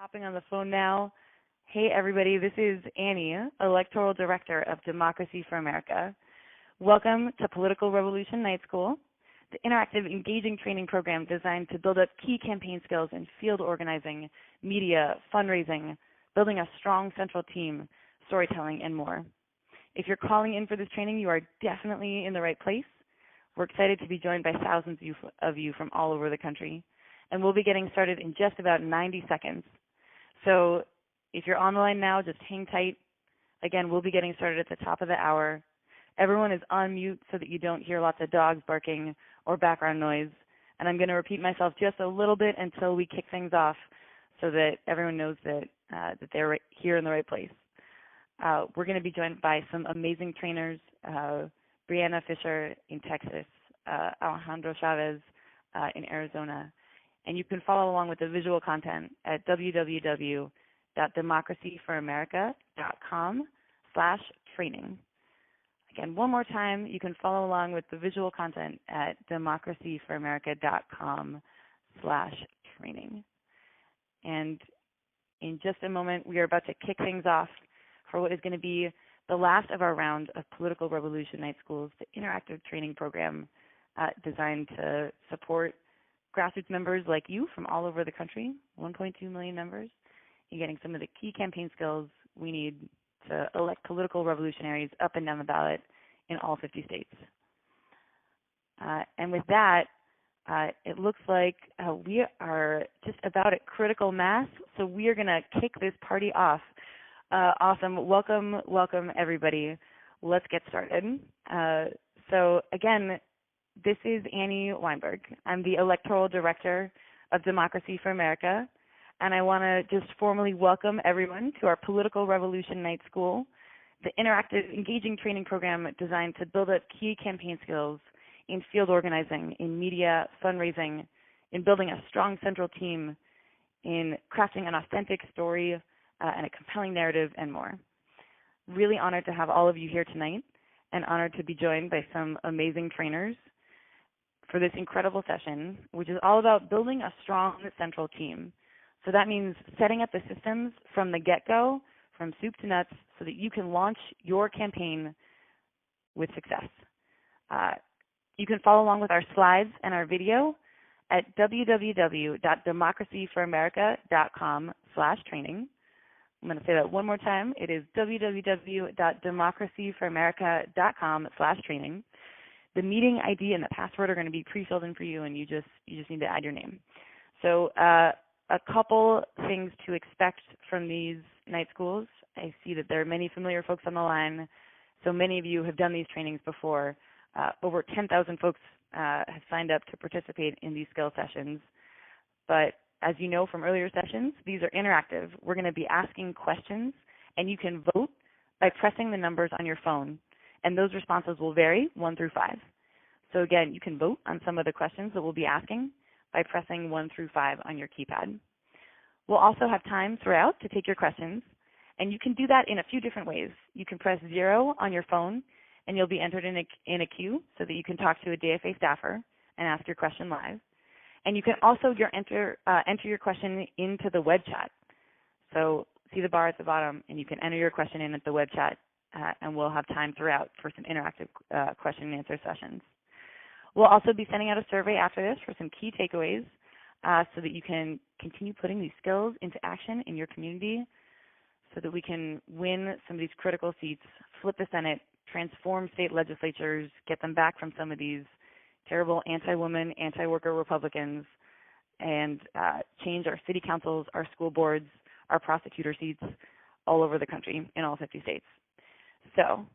Hopping on the phone now. Hey, everybody, this is Annie, Electoral Director of Democracy for America. Welcome to Political Revolution Night School, the interactive, engaging training program designed to build up key campaign skills in field organizing, media, fundraising, building a strong central team, storytelling, and more. If you're calling in for this training, you are definitely in the right place. We're excited to be joined by thousands of you from all over the country, and we'll be getting started in just about 90 seconds. So if you're on the line now, just hang tight. Again, we'll be getting started at the top of the hour. Everyone is on mute so that you don't hear lots of dogs barking or background noise. And I'm going to repeat myself just a little bit until we kick things off so that everyone knows that they're right here in the right place. We're going to be joined by some amazing trainers, Brianna Fisher in Texas, Alejandro Chavez in Arizona. And you can follow along with the visual content at www.democracyforamerica.com/training. Again, one more time, you can follow along with the visual content at democracyforamerica.com/training. And in just a moment, we are about to kick things off for what is going to be the last of our round of Political Revolution Night Schools, the interactive training program designed to support grassroots members like you from all over the country, 1.2 million members, in getting some of the key campaign skills we need to elect political revolutionaries up and down the ballot in all 50 states. And with that, it looks like we are just about at critical mass, so we are going to kick this party off. Awesome. Welcome, everybody. Let's get started. So again, this is Annie Weinberg. I'm the Electoral Director of Democracy for America, and I want to just formally welcome everyone to our Political Revolution Night School, the interactive, engaging training program designed to build up key campaign skills in field organizing, in media, fundraising, in building a strong central team, in crafting an authentic story and a compelling narrative, and more. Really honored to have all of you here tonight, and honored to be joined by some amazing trainers for this incredible session, which is all about building a strong central team. So that means setting up the systems from the get-go, from soup to nuts, so that you can launch your campaign with success. You can follow along with our slides and our video at www.democracyforamerica.com/training. I'm going to say that one more time. It is www.democracyforamerica.com/training. The meeting ID and the password are going to be pre-filled in for you, and you just need to add your name. So a couple things to expect from these night schools. I see that there are many familiar folks on the line. So many of you have done these trainings before. Over 10,000 folks have signed up to participate in these skill sessions. But as you know from earlier sessions, these are interactive. We're going to be asking questions, and you can vote by pressing the numbers on your phone. And those responses will vary 1 through 5. So again, you can vote on some of the questions that we'll be asking by pressing 1 through 5 on your keypad. We'll also have time throughout to take your questions, and you can do that in a few different ways. You can press 0 on your phone, and you'll be entered in a queue so that you can talk to a DFA staffer and ask your question live. And you can also enter your question into the web chat. So see the bar at the bottom, and you can enter your question in at the web chat. And we'll have time throughout for some interactive question and answer sessions. We'll also be sending out a survey after this for some key takeaways so that you can continue putting these skills into action in your community so that we can win some of these critical seats, flip the Senate, transform state legislatures, get them back from some of these terrible anti-woman, anti-worker Republicans, and change our city councils, our school boards, our prosecutor seats all over the country in all 50 states. So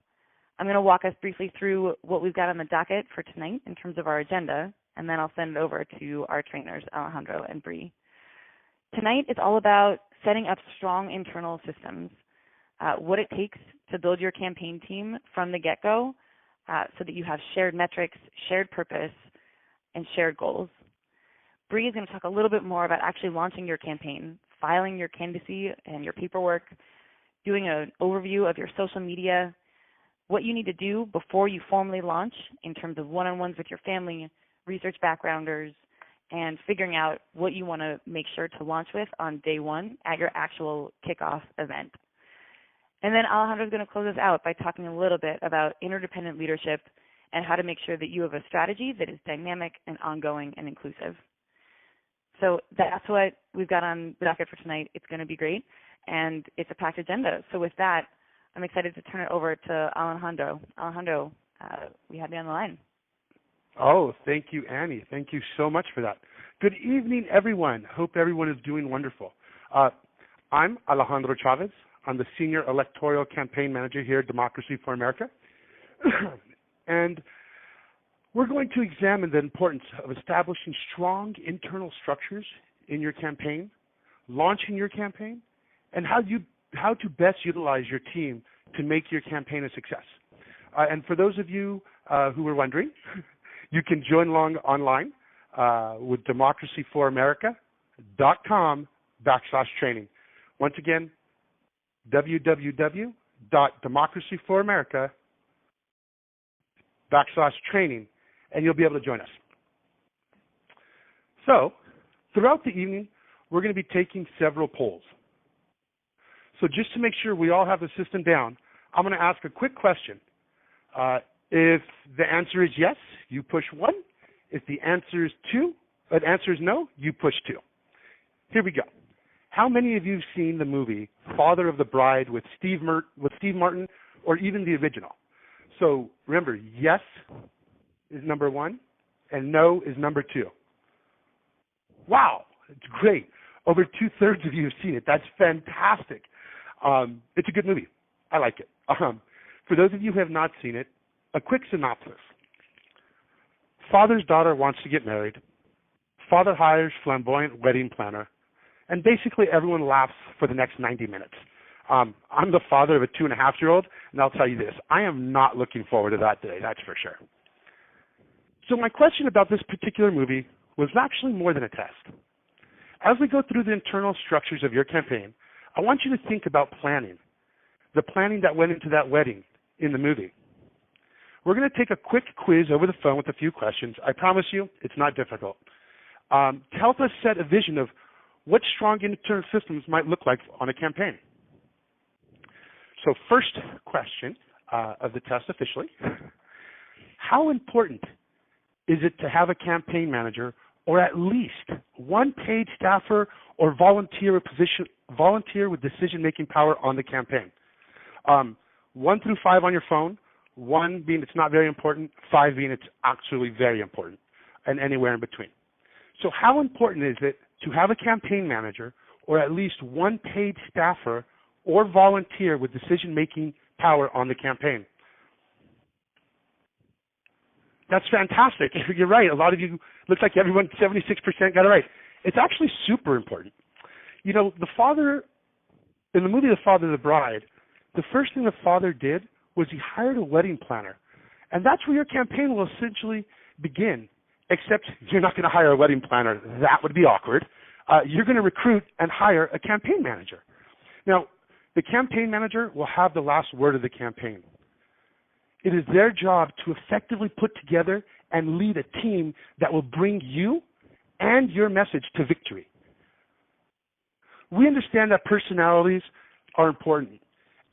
I'm going to walk us briefly through what we've got on the docket for tonight in terms of our agenda, and then I'll send it over to our trainers, Alejandro and Bree. Tonight is all about setting up strong internal systems, what it takes to build your campaign team from the get-go so that you have shared metrics, shared purpose, and shared goals. Bree is going to talk a little bit more about actually launching your campaign, filing your candidacy and your paperwork, doing an overview of your social media, what you need to do before you formally launch in terms of one-on-ones with your family, research backgrounders, and figuring out what you want to make sure to launch with on day one at your actual kickoff event. And then Alejandro is going to close us out by talking a little bit about interdependent leadership and how to make sure that you have a strategy that is dynamic and ongoing and inclusive. So that's what we've got on the docket for tonight. It's going to be great, and it's a packed agenda. So with that, I'm excited to turn it over to Alejandro. Alejandro, we have you on the line. Oh, thank you, Annie. Thank you so much for that. Good evening, everyone. Hope everyone is doing wonderful. I'm Alejandro Chavez. I'm the Senior Electoral Campaign Manager here at Democracy for America. And we're going to examine the importance of establishing strong internal structures in your campaign, launching your campaign, and how to best utilize your team to make your campaign a success. And for those of you who were wondering, you can join along online with democracyforamerica.com/training. Once again, www.democracyforamerica.com/training, and you'll be able to join us. So, throughout the evening, we're going to be taking several polls. So just to make sure we all have the system down, I'm going to ask a quick question. If the answer is yes, you push 1. If the answer is no, you push 2. Here we go. How many of you have seen the movie Father of the Bride with Steve Martin, or even the original? So remember, yes is number 1, and no is number 2. Wow, it's great. Over 2/3 of you have seen it. That's fantastic. It's a good movie. I like it. For those of you who have not seen it, a quick synopsis. Father's daughter wants to get married. Father hires flamboyant wedding planner. And basically everyone laughs for the next 90 minutes. I'm the father of a 2.5-year-old, and I'll tell you this, I am not looking forward to that day, that's for sure. So my question about this particular movie was actually more than a test. As we go through the internal structures of your campaign, I want you to think about planning, the planning that went into that wedding in the movie. We're going to take a quick quiz over the phone with a few questions. I promise you, it's not difficult. To help us set a vision of what strong internal systems might look like on a campaign. So first question of the test officially, how important is it to have a campaign manager or at least one paid staffer or volunteer with decision-making power on the campaign? 1 through 5 on your phone, 1 being it's not very important, 5 being it's actually very important, and anywhere in between. So how important is it to have a campaign manager or at least one paid staffer or volunteer with decision-making power on the campaign? That's fantastic. You're right. A lot of you, looks like everyone, 76% got it right. It's actually super important. You know, the father, in the movie The Father of the Bride, the first thing the father did was he hired a wedding planner. And that's where your campaign will essentially begin, except you're not going to hire a wedding planner. That would be awkward. You're going to recruit and hire a campaign manager. Now, the campaign manager will have the last word of the campaign. It is their job to effectively put together and lead a team that will bring you and your message to victory. We understand that personalities are important.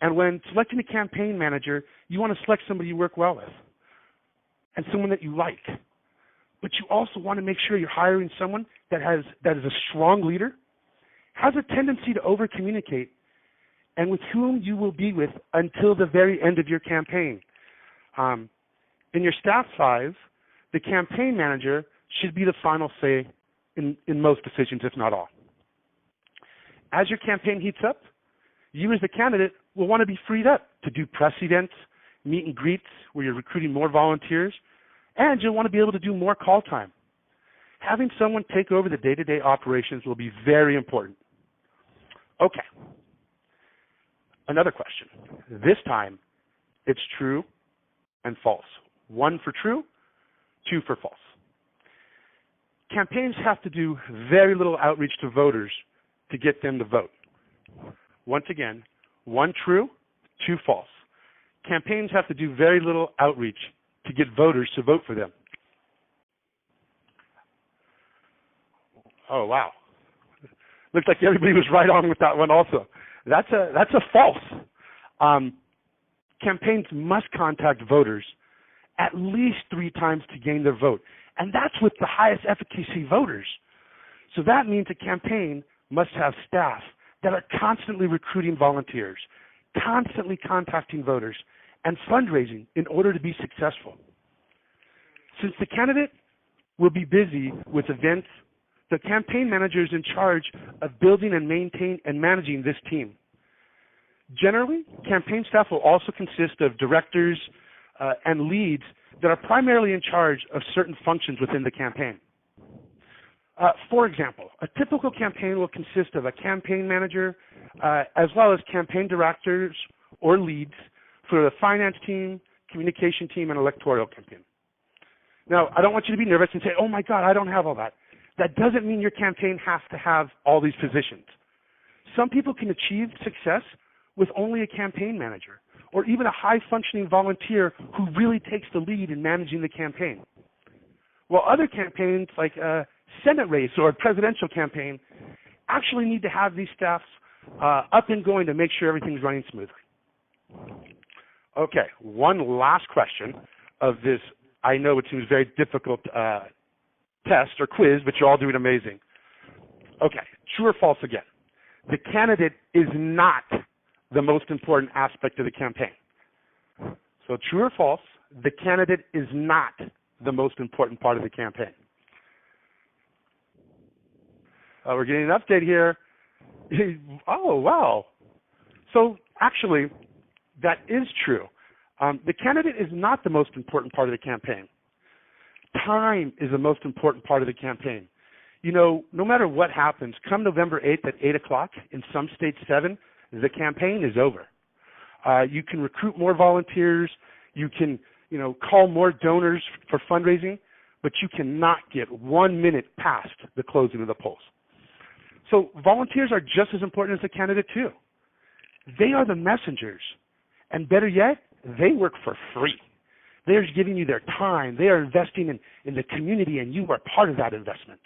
And when selecting a campaign manager, you want to select somebody you work well with and someone that you like. But you also want to make sure you're hiring someone that is a strong leader, has a tendency to over-communicate, and with whom you will be with until the very end of your campaign. In your staff size, the campaign manager should be the final say in most decisions, if not all. As your campaign heats up, you as the candidate will want to be freed up to do press events, meet and greets where you're recruiting more volunteers, and you'll want to be able to do more call time. Having someone take over the day-to-day operations will be very important. Okay. Another question. This time, it's true and false. 1 for true, 2 for false. Campaigns have to do very little outreach to voters to get them to vote. Once again, 1 true, 2 false. Campaigns have to do very little outreach to get voters to vote for them. Oh, wow. Looks like everybody was right on with that one also. That's a false. Campaigns must contact voters at least 3 times to gain their vote. And that's with the highest efficacy voters. So that means a campaign must have staff that are constantly recruiting volunteers, constantly contacting voters, and fundraising in order to be successful. Since the candidate will be busy with events, the campaign manager is in charge of building and managing this team. Generally, campaign staff will also consist of directors and leads that are primarily in charge of certain functions within the campaign. For example, a typical campaign will consist of a campaign manager as well as campaign directors or leads for the finance team, communication team, and electoral campaign. Now, I don't want you to be nervous and say, oh my God, I don't have all that. That doesn't mean your campaign has to have all these positions. Some people can achieve success with only a campaign manager or even a high-functioning volunteer who really takes the lead in managing the campaign. While other campaigns, like a Senate race or a presidential campaign, actually need to have these staffs up and going to make sure everything's running smoothly. Okay, one last question of this, I know it seems very difficult test or quiz, but you're all doing amazing. Okay, true or false again. The candidate is not the most important aspect of the campaign. So true or false, the candidate is not the most important part of the campaign. We're getting an update here. Oh, wow. So actually, that is true. The candidate is not the most important part of the campaign. Time is the most important part of the campaign. You know, no matter what happens, come November 8th at 8 o'clock, in some states 7, the campaign is over. You can recruit more volunteers. You can, call more donors for fundraising, but you cannot get 1 minute past the closing of the polls. So volunteers are just as important as the candidate too. They are the messengers. And better yet, they work for free. They're giving you their time. They are investing in the community, and you are part of that investment.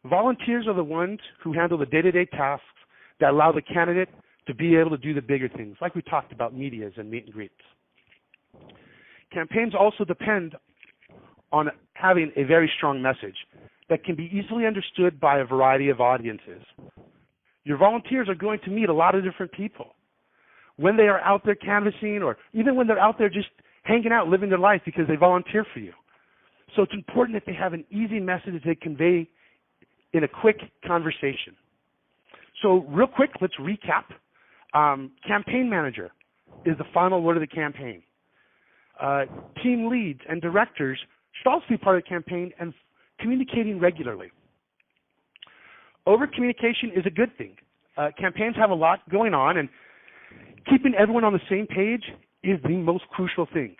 Volunteers are the ones who handle the day-to-day tasks that allow the candidate to be able to do the bigger things, like we talked about, medias and meet and greets. Campaigns also depend on having a very strong message that can be easily understood by a variety of audiences. Your volunteers are going to meet a lot of different people. When they are out there canvassing, or even when they're out there just hanging out, living their life because they volunteer for you. So it's important that they have an easy message that they convey in a quick conversation. So real quick, let's recap. Campaign manager is the final word of the campaign. Team leads and directors should also be part of the campaign and communicating regularly. Over-communication is a good thing. Campaigns have a lot going on, and keeping everyone on the same page is the most crucial thing.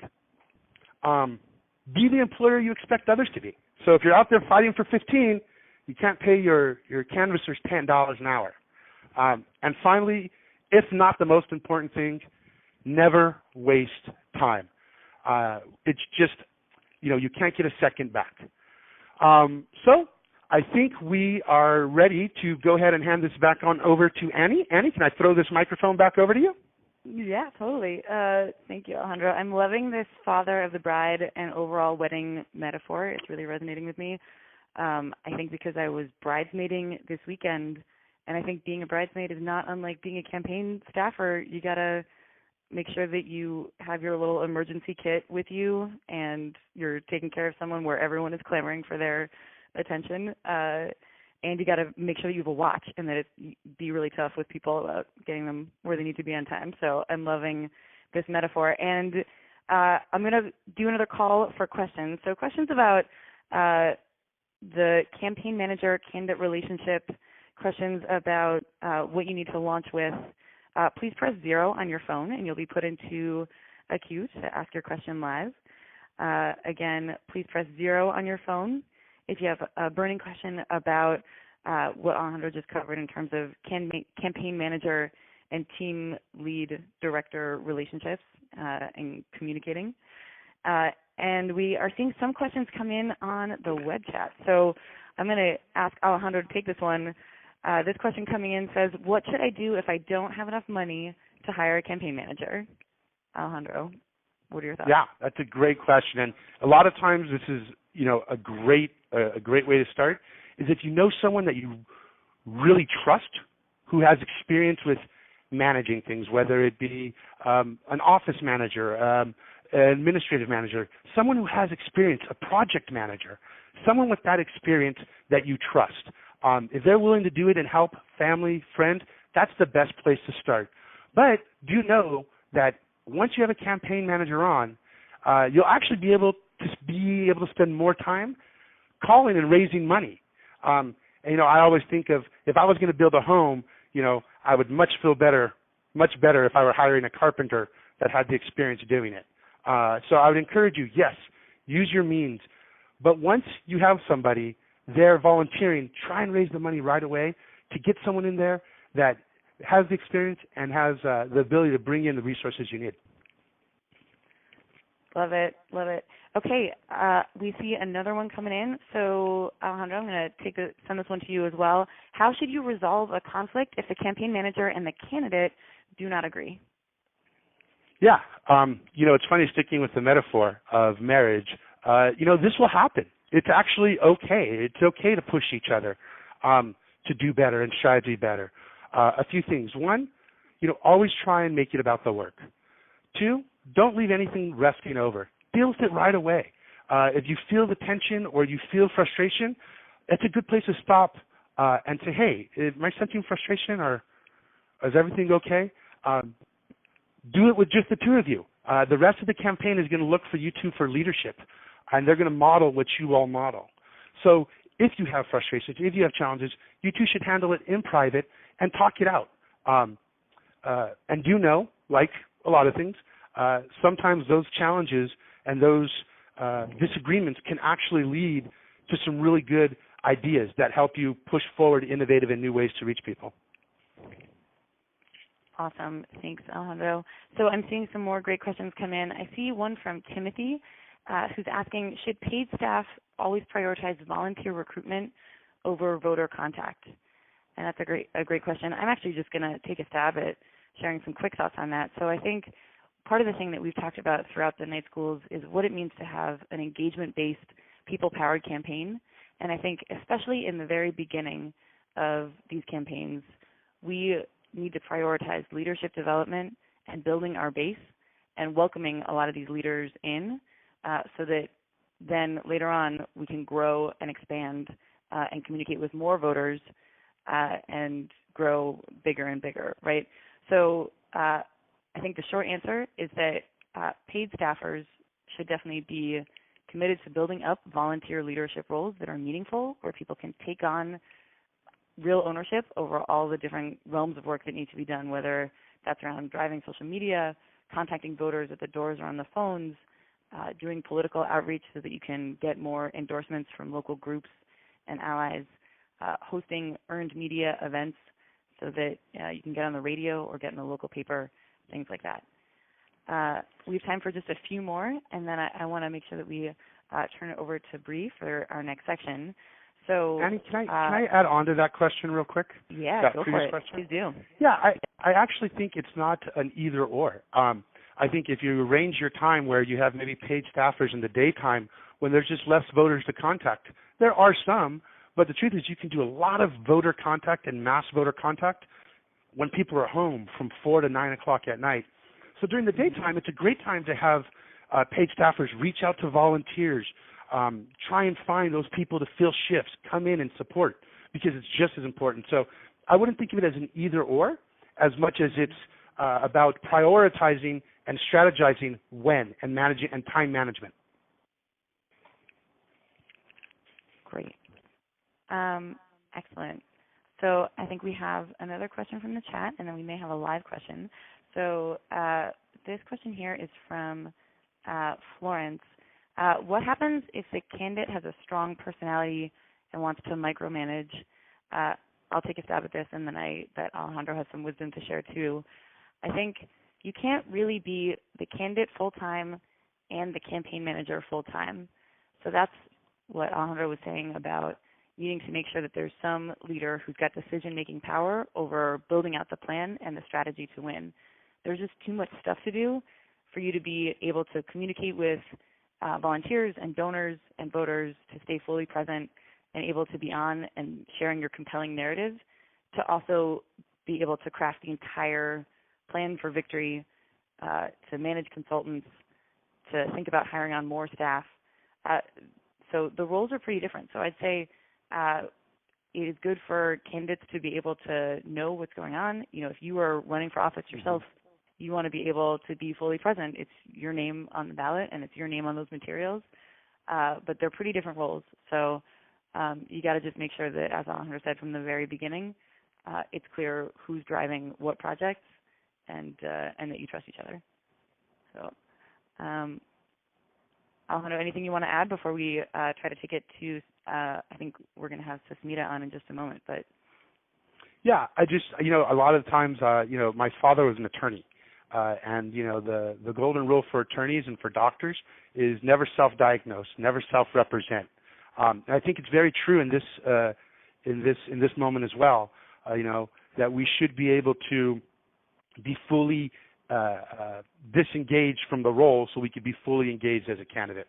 Be the employer you expect others to be. So if you're out there fighting for 15, you can't pay your canvassers $10 an hour. And finally, if not the most important thing, never waste time. It's just, you can't get a second back. So I think we are ready to go ahead and hand this back on over to Annie. Annie, can I throw this microphone back over to you? Yeah, totally. Thank you, Alejandro. I'm loving this father of the bride and overall wedding metaphor. It's really resonating with me. I think because I was bridesmaiding this weekend, and I think being a bridesmaid is not unlike being a campaign staffer. You got to make sure that you have your little emergency kit with you, and you're taking care of someone where everyone is clamoring for their attention. And you got to make sure that you have a watch, and that it be really tough with people about getting them where they need to be on time. So I'm loving this metaphor. And I'm going to do another call for questions. So questions about the campaign manager-candidate relationship, questions about what you need to launch with, please press 0 on your phone, and you'll be put into a queue to ask your question live. Again, please press 0 on your phone if you have a burning question about what Alejandro just covered in terms of campaign manager and team lead director relationships and communicating. And we are seeing some questions come in on the web chat. So I'm going to ask Alejandro to take this one. This question coming in says, what should I do if I don't have enough money to hire a campaign manager? Alejandro, what are your thoughts? Yeah, that's a great question. And a lot of times this is, a great way to start is if you know someone that you really trust who has experience with managing things, whether it be an office manager, an administrative manager, someone who has experience, a project manager, someone with that experience that you trust. If they're willing to do it and help, family, friend, that's the best place to start. But do know that once you have a campaign manager on, you'll actually be able to spend more time calling and raising money. And, I always think of if I was going to build a home, I would much better if I were hiring a carpenter that had the experience doing it. So I would encourage you, yes, use your means. But once you have somebody there volunteering, try and raise the money right away to get someone in there that has the experience and has the ability to bring in the resources you need. Love it. Okay, we see another one coming in. So, Alejandro, I'm going to send this one to you as well. How should you resolve a conflict if the campaign manager and the candidate do not agree? Yeah, it's funny sticking with the metaphor of marriage. This will happen. It's actually okay. It's okay to push each other to do better and strive to be better. A few things. One, always try and make it about the work. Two, don't leave anything resting over. Deal with it right away. If you feel the tension or you feel frustration, it's a good place to stop and say, hey, am I sensing frustration or is everything okay? Do it with just the two of you. The rest of the campaign is going to look for you two for leadership, and they're going to model what you all model. So if you have frustrations, if you have challenges, you two should handle it in private and talk it out. And do know, like a lot of things, sometimes those challenges and those disagreements can actually lead to some really good ideas that help you push forward innovative and new ways to reach people. Awesome. Thanks, Alejandro. So I'm seeing some more great questions come in. I see one from Timothy who's asking, should paid staff always prioritize volunteer recruitment over voter contact? And that's a great question. I'm actually just going to take a stab at sharing some quick thoughts on that. So I think part of the thing that we've talked about throughout the night schools is what it means to have an engagement-based, people-powered campaign. And I think especially in the very beginning of these campaigns, we need to prioritize leadership development and building our base and welcoming a lot of these leaders in so that then later on we can grow and expand and communicate with more voters and grow bigger and bigger, right? So I think the short answer is that paid staffers should definitely be committed to building up volunteer leadership roles that are meaningful, where people can take on real ownership over all the different realms of work that need to be done, whether that's around driving social media, contacting voters at the doors or on the phones, doing political outreach so that you can get more endorsements from local groups and allies, hosting earned media events so that you can get on the radio or get in the local paper, things like that. We have time for just a few more, and then I want to make sure that we turn it over to Bree for our next section. So, Annie, can I add on to that question real quick? Yeah, that go for it. Question? Please do. Yeah, I actually think it's not an either or. I think if you arrange your time where you have maybe paid staffers in the daytime when there's just less voters to contact, there are some, but the truth is you can do a lot of voter contact and mass voter contact when people are home from 4 to 9 o'clock at night. So during the daytime, it's a great time to have paid staffers reach out to volunteers, try and find those people to fill shifts, come in and support, because it's just as important. So I wouldn't think of it as an either or as much as it's about prioritizing and strategizing when and managing and time management. Great. Excellent. So I think we have another question from the chat, and then we may have a live question. So this question here is from Florence. What happens if the candidate has a strong personality and wants to micromanage? I'll take a stab at this, and then I bet Alejandro has some wisdom to share too. I think you can't really be the candidate full-time and the campaign manager full-time. So that's what Alejandro was saying about, needing to make sure that there's some leader who's got decision-making power over building out the plan and the strategy to win. There's just too much stuff to do for you to be able to communicate with volunteers and donors and voters, to stay fully present and able to be on and sharing your compelling narrative, to also be able to craft the entire plan for victory, to manage consultants, to think about hiring on more staff. So the roles are pretty different. So I'd say it is good for candidates to be able to know what's going on. You know, if you are running for office yourself, you want to be able to be fully present. It's your name on the ballot and it's your name on those materials. But they're pretty different roles. So you got to just make sure that, as Alejandro said from the very beginning, it's clear who's driving what projects, and that you trust each other. So, Alejandro, anything you want to add before we try to take it to? I think we're going to have Susmita on in just a moment, but. Yeah, I just, a lot of times, my father was an attorney, and the golden rule for attorneys and for doctors is never self-diagnose, never self-represent. And I think it's very true in this moment as well. That we should be able to be fully disengaged from the role, so we could be fully engaged as a candidate.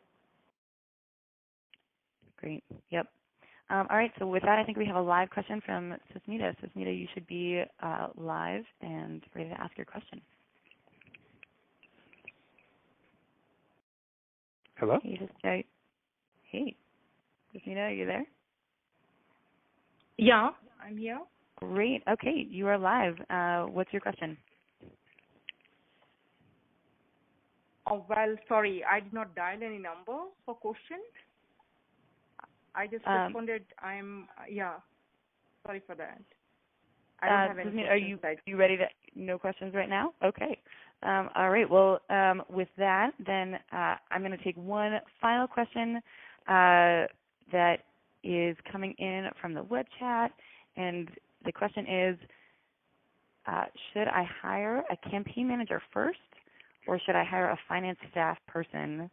Great. Yep. All right. So with that, I think we have a live question from Susmita. Susmita, you should be live and ready to ask your question. Hello? Hey, Susmita, are you there? Yeah, I'm here. Great. Okay, you are live. What's your question? Oh, well, sorry, I did not dial any number for question. I just responded. Sorry for that. I don't have any questions. Are you ready to? No questions right now? Okay. All right. Well, with that, then I'm going to take one final question that is coming in from the web chat, and the question is, should I hire a campaign manager first, or should I hire a finance staff person?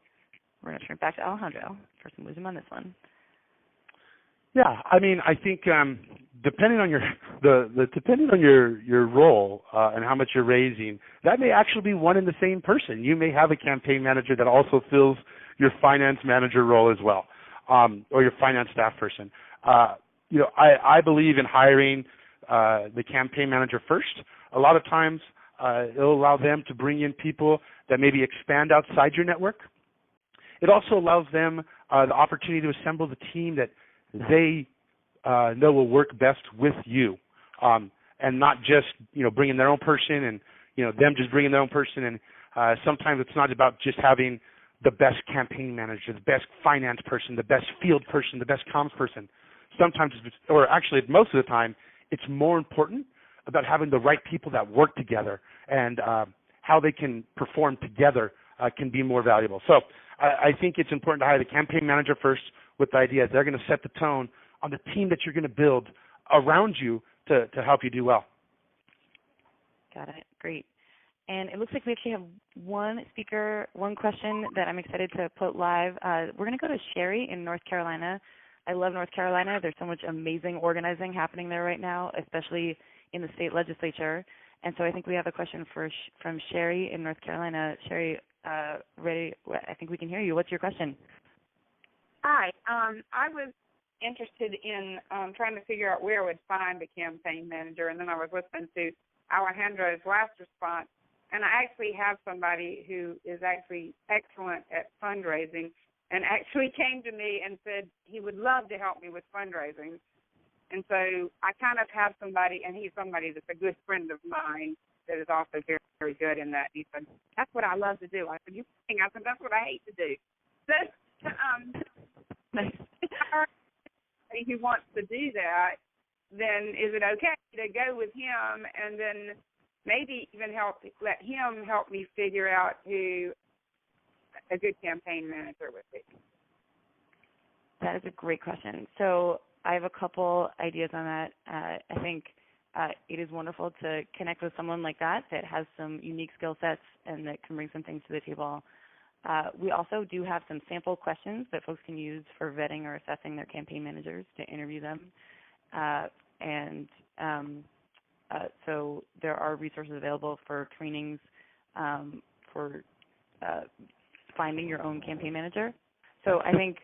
We're going to turn it back to Alejandro for some wisdom on this one. Yeah, I mean, I think depending on your role and how much you're raising, that may actually be one and the same person. You may have a campaign manager that also fills your finance manager role as well, or your finance staff person. I believe in hiring the campaign manager first. A lot of times, it'll allow them to bring in people that maybe expand outside your network. It also allows them the opportunity to assemble the team that they know will work best with you, and not just bringing their own person and them just bringing their own person. And sometimes it's not about just having the best campaign manager, the best finance person, the best field person, the best comms person. Sometimes, or actually most of the time, it's more important about having the right people that work together, and how they can perform together can be more valuable. So I think it's important to hire the campaign manager first, with the idea that they're going to set the tone on the team that you're going to build around you to help you do well. Got it. Great. And it looks like we actually have one question that I'm excited to put live. We're going to go to Sherry in North Carolina. I love North Carolina. There's so much amazing organizing happening there right now, especially in the state legislature. And so I think we have a question from Sherry in North Carolina. Sherry, ready? I think we can hear you. What's your question? Hi. I was interested in trying to figure out where I would find a campaign manager, and then I was listening to Alejandro's last response, and I actually have somebody who is actually excellent at fundraising and actually came to me and said he would love to help me with fundraising. And so I kind of have somebody, and he's somebody that's a good friend of mine that is also very, very good in that. He said, that's what I love to do. I said, that's what I hate to do. So, who wants to do that, then is it okay to go with him and then maybe even let him help me figure out who a good campaign manager would be? That is a great question. So I have a couple ideas on that. I think it is wonderful to connect with someone like that has some unique skill sets and that can bring some things to the table. We also do have some sample questions that folks can use for vetting or assessing their campaign managers to interview them. So there are resources available for trainings for finding your own campaign manager. So I think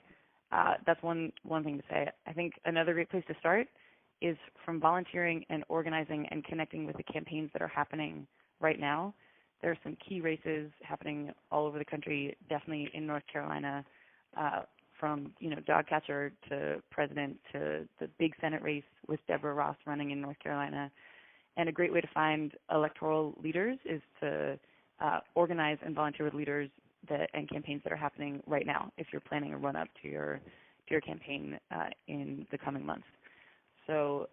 that's one thing to say. I think another great place to start is from volunteering and organizing and connecting with the campaigns that are happening right now. There are some key races happening all over the country, definitely in North Carolina, from dog catcher to president to the big Senate race with Deborah Ross running in North Carolina. And a great way to find electoral leaders is to organize and volunteer with leaders and campaigns that are happening right now if you're planning a run-up to your campaign in the coming months. So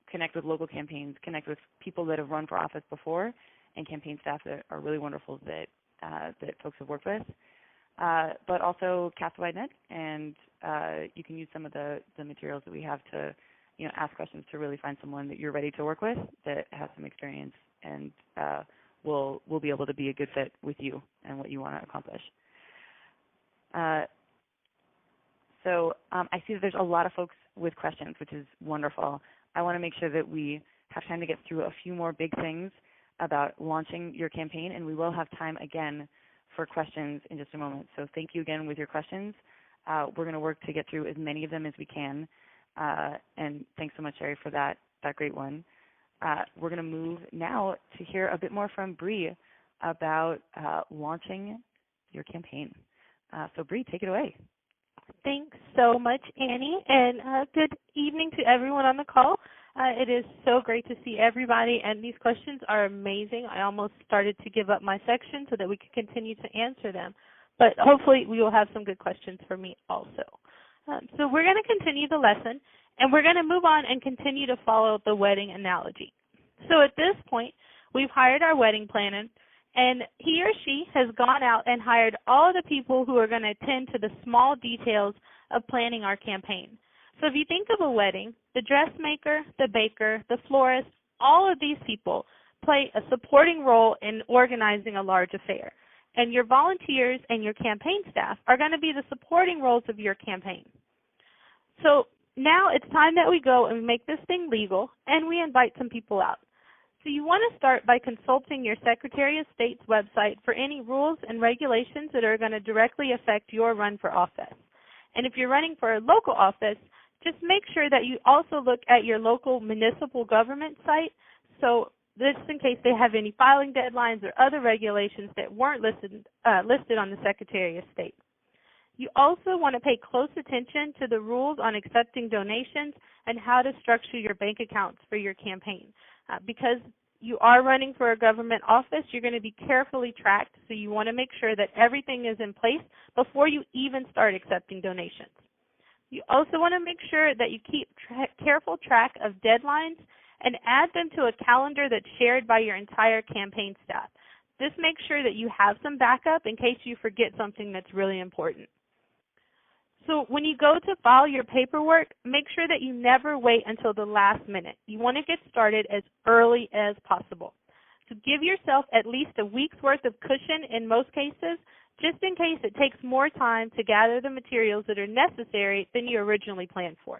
connect with local campaigns, connect with people that have run for office before, and campaign staff that are really wonderful that folks have worked with. But also cast a wide net, and you can use some of the materials that we have to ask questions to really find someone that you're ready to work with that has some experience and will be able to be a good fit with you and what you want to accomplish. So I see that there's a lot of folks with questions, which is wonderful. I want to make sure that we have time to get through a few more big things about launching your campaign, and we will have time again for questions in just a moment. So thank you again with your questions. We're going to work to get through as many of them as we can. And thanks so much, Sherry, for that great one. We're going to move now to hear a bit more from Bree about launching your campaign. So Bree, take it away. Thanks so much, Annie, and good evening to everyone on the call. It is so great to see everybody, and these questions are amazing. I almost started to give up my section so that we could continue to answer them, but hopefully we will have some good questions for me also. So we're going to continue the lesson, and we're going to move on and continue to follow the wedding analogy. So at this point, we've hired our wedding planner, and he or she has gone out and hired all the people who are going to attend to the small details of planning our campaign. So if you think of a wedding, the dressmaker, the baker, the florist, all of these people play a supporting role in organizing a large affair. And your volunteers and your campaign staff are going to be the supporting roles of your campaign. So now it's time that we go and make this thing legal, and we invite some people out. So you want to start by consulting your Secretary of State's website for any rules and regulations that are going to directly affect your run for office. And if you're running for a local office, just make sure that you also look at your local municipal government site. So this in case they have any filing deadlines or other regulations that weren't listed on the Secretary of State. You also want to pay close attention to the rules on accepting donations and how to structure your bank accounts for your campaign. Because you are running for a government office, you're going to be carefully tracked, so you want to make sure that everything is in place before you even start accepting donations. You also want to make sure that you keep careful track of deadlines and add them to a calendar that's shared by your entire campaign staff. This makes sure that you have some backup in case you forget something that's really important. So when you go to file your paperwork, make sure that you never wait until the last minute. You want to get started as early as possible. So give yourself at least a week's worth of cushion in most cases, just in case it takes more time to gather the materials that are necessary than you originally planned for.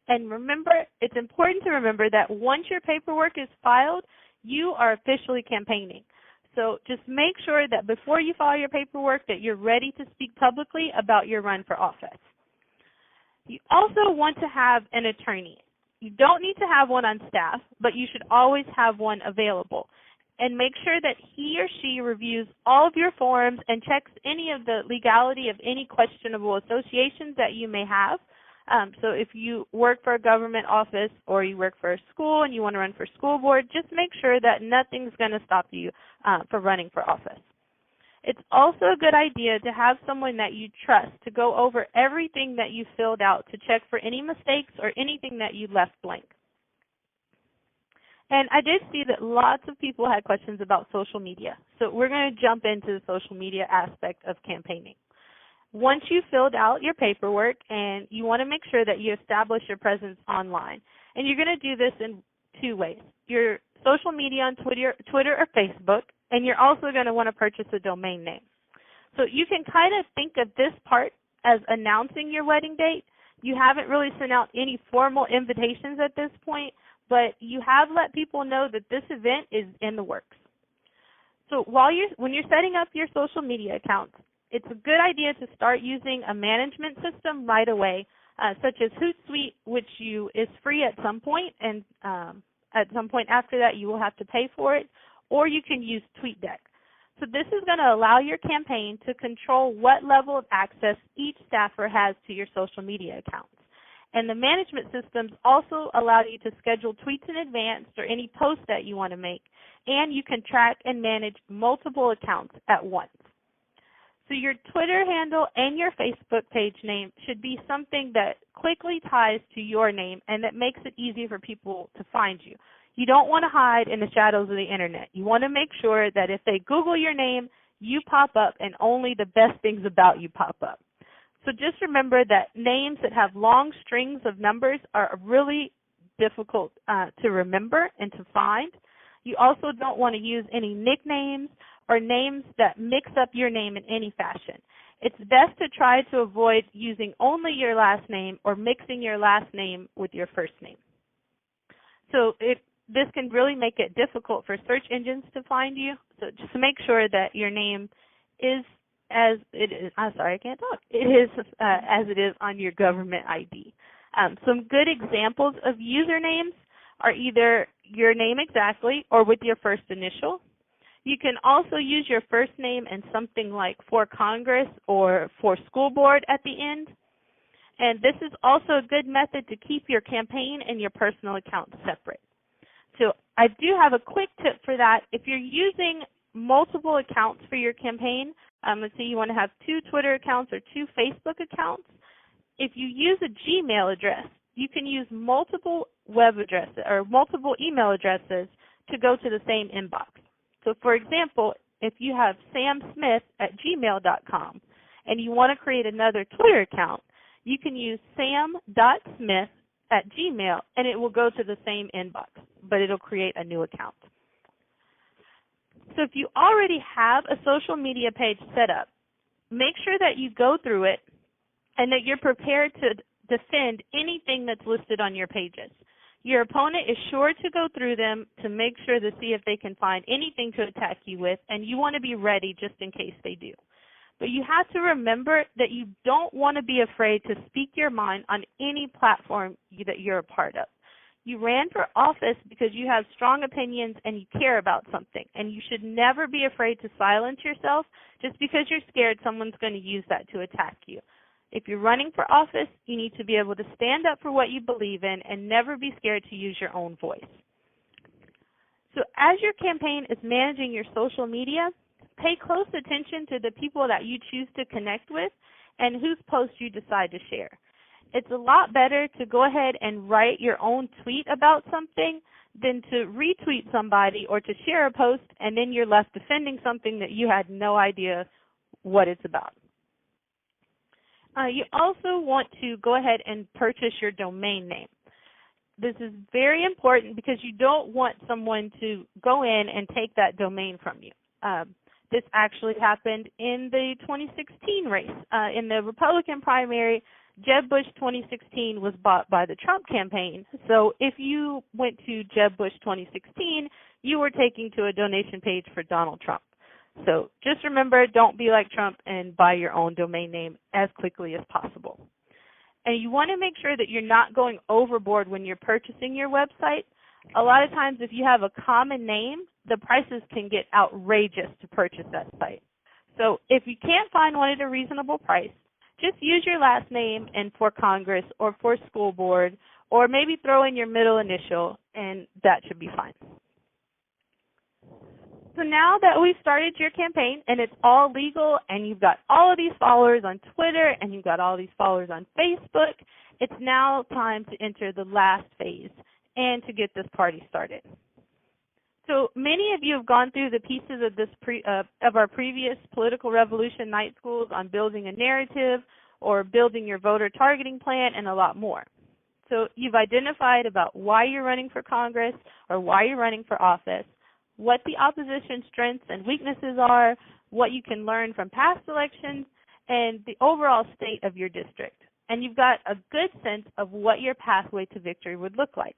And remember, it's important to remember that once your paperwork is filed, you are officially campaigning. So just make sure that before you file your paperwork that you're ready to speak publicly about your run for office. You also want to have an attorney. You don't need to have one on staff, but you should always have one available. And make sure that he or she reviews all of your forms and checks any of the legality of any questionable associations that you may have. So if you work for a government office or you work for a school and you want to run for school board, just make sure that nothing's going to stop you from running for office. It's also a good idea to have someone that you trust to go over everything that you filled out to check for any mistakes or anything that you left blank. And I did see that lots of people had questions about social media. So we're going to jump into the social media aspect of campaigning. Once you've filled out your paperwork, and you want to make sure that you establish your presence online. And you're going to do this in two ways. Your social media on Twitter or Facebook, and you're also going to want to purchase a domain name. So you can kind of think of this part as announcing your wedding date. You haven't really sent out any formal invitations at this point, but you have let people know that this event is in the works. So when you're setting up your social media accounts, it's a good idea to start using a management system right away, such as Hootsuite, which is free at some point, and at some point after that you will have to pay for it, or you can use TweetDeck. So this is going to allow your campaign to control what level of access each staffer has to your social media accounts. And the management systems also allow you to schedule tweets in advance or any posts that you want to make, and you can track and manage multiple accounts at once. So your Twitter handle and your Facebook page name should be something that quickly ties to your name and that makes it easy for people to find you. You don't want to hide in the shadows of the internet. You want to make sure that if they Google your name, you pop up and only the best things about you pop up. So just remember that names that have long strings of numbers are really difficult to remember and to find. You also don't want to use any nicknames or names that mix up your name in any fashion. It's best to try to avoid using only your last name or mixing your last name with your first name. So this can really make it difficult for search engines to find you. So just make sure that your name is as it is. I'm sorry, I can't talk. It is as it is on your government ID. Some good examples of usernames are either your name exactly or with your first initial. You can also use your first name and something like for Congress or for school board at the end. And this is also a good method to keep your campaign and your personal accounts separate. So I do have a quick tip for that. If you're using multiple accounts for your campaign, let's say you want to have 2 Twitter accounts or 2 Facebook accounts, if you use a Gmail address, you can use multiple web addresses or multiple email addresses to go to the same inbox. So for example, if you have samsmith@gmail.com and you want to create another Twitter account, you can use sam.smith@gmail and it will go to the same inbox, but it'll create a new account. So if you already have a social media page set up, make sure that you go through it and that you're prepared to defend anything that's listed on your pages. Your opponent is sure to go through them to make sure to see if they can find anything to attack you with, and you want to be ready just in case they do. But you have to remember that you don't want to be afraid to speak your mind on any platform that you're a part of. You ran for office because you have strong opinions and you care about something, and you should never be afraid to silence yourself just because you're scared someone's going to use that to attack you. If you're running for office, you need to be able to stand up for what you believe in and never be scared to use your own voice. So as your campaign is managing your social media, pay close attention to the people that you choose to connect with and whose posts you decide to share. It's a lot better to go ahead and write your own tweet about something than to retweet somebody or to share a post and then you're left defending something that you had no idea what it's about. You also want to go ahead and purchase your domain name. This is very important because you don't want someone to go in and take that domain from you. This actually happened in the 2016 race. In the Republican primary, Jeb Bush 2016 was bought by the Trump campaign. So if you went to Jeb Bush 2016, you were taking to a donation page for Donald Trump. So just remember, don't be like Trump and buy your own domain name as quickly as possible. And you want to make sure that you're not going overboard when you're purchasing your website. A lot of times if you have a common name, the prices can get outrageous to purchase that site. So if you can't find one at a reasonable price, just use your last name and for Congress or for school board, or maybe throw in your middle initial, and that should be fine. So now that we've started your campaign and it's all legal and you've got all of these followers on Twitter and you've got all these followers on Facebook, it's now time to enter the last phase and to get this party started. So many of you have gone through the pieces of this of our previous political revolution night schools on building a narrative or building your voter targeting plan and a lot more. So you've identified about why you're running for Congress or why you're running for office, what the opposition's strengths and weaknesses are, what you can learn from past elections, and the overall state of your district. And you've got a good sense of what your pathway to victory would look like.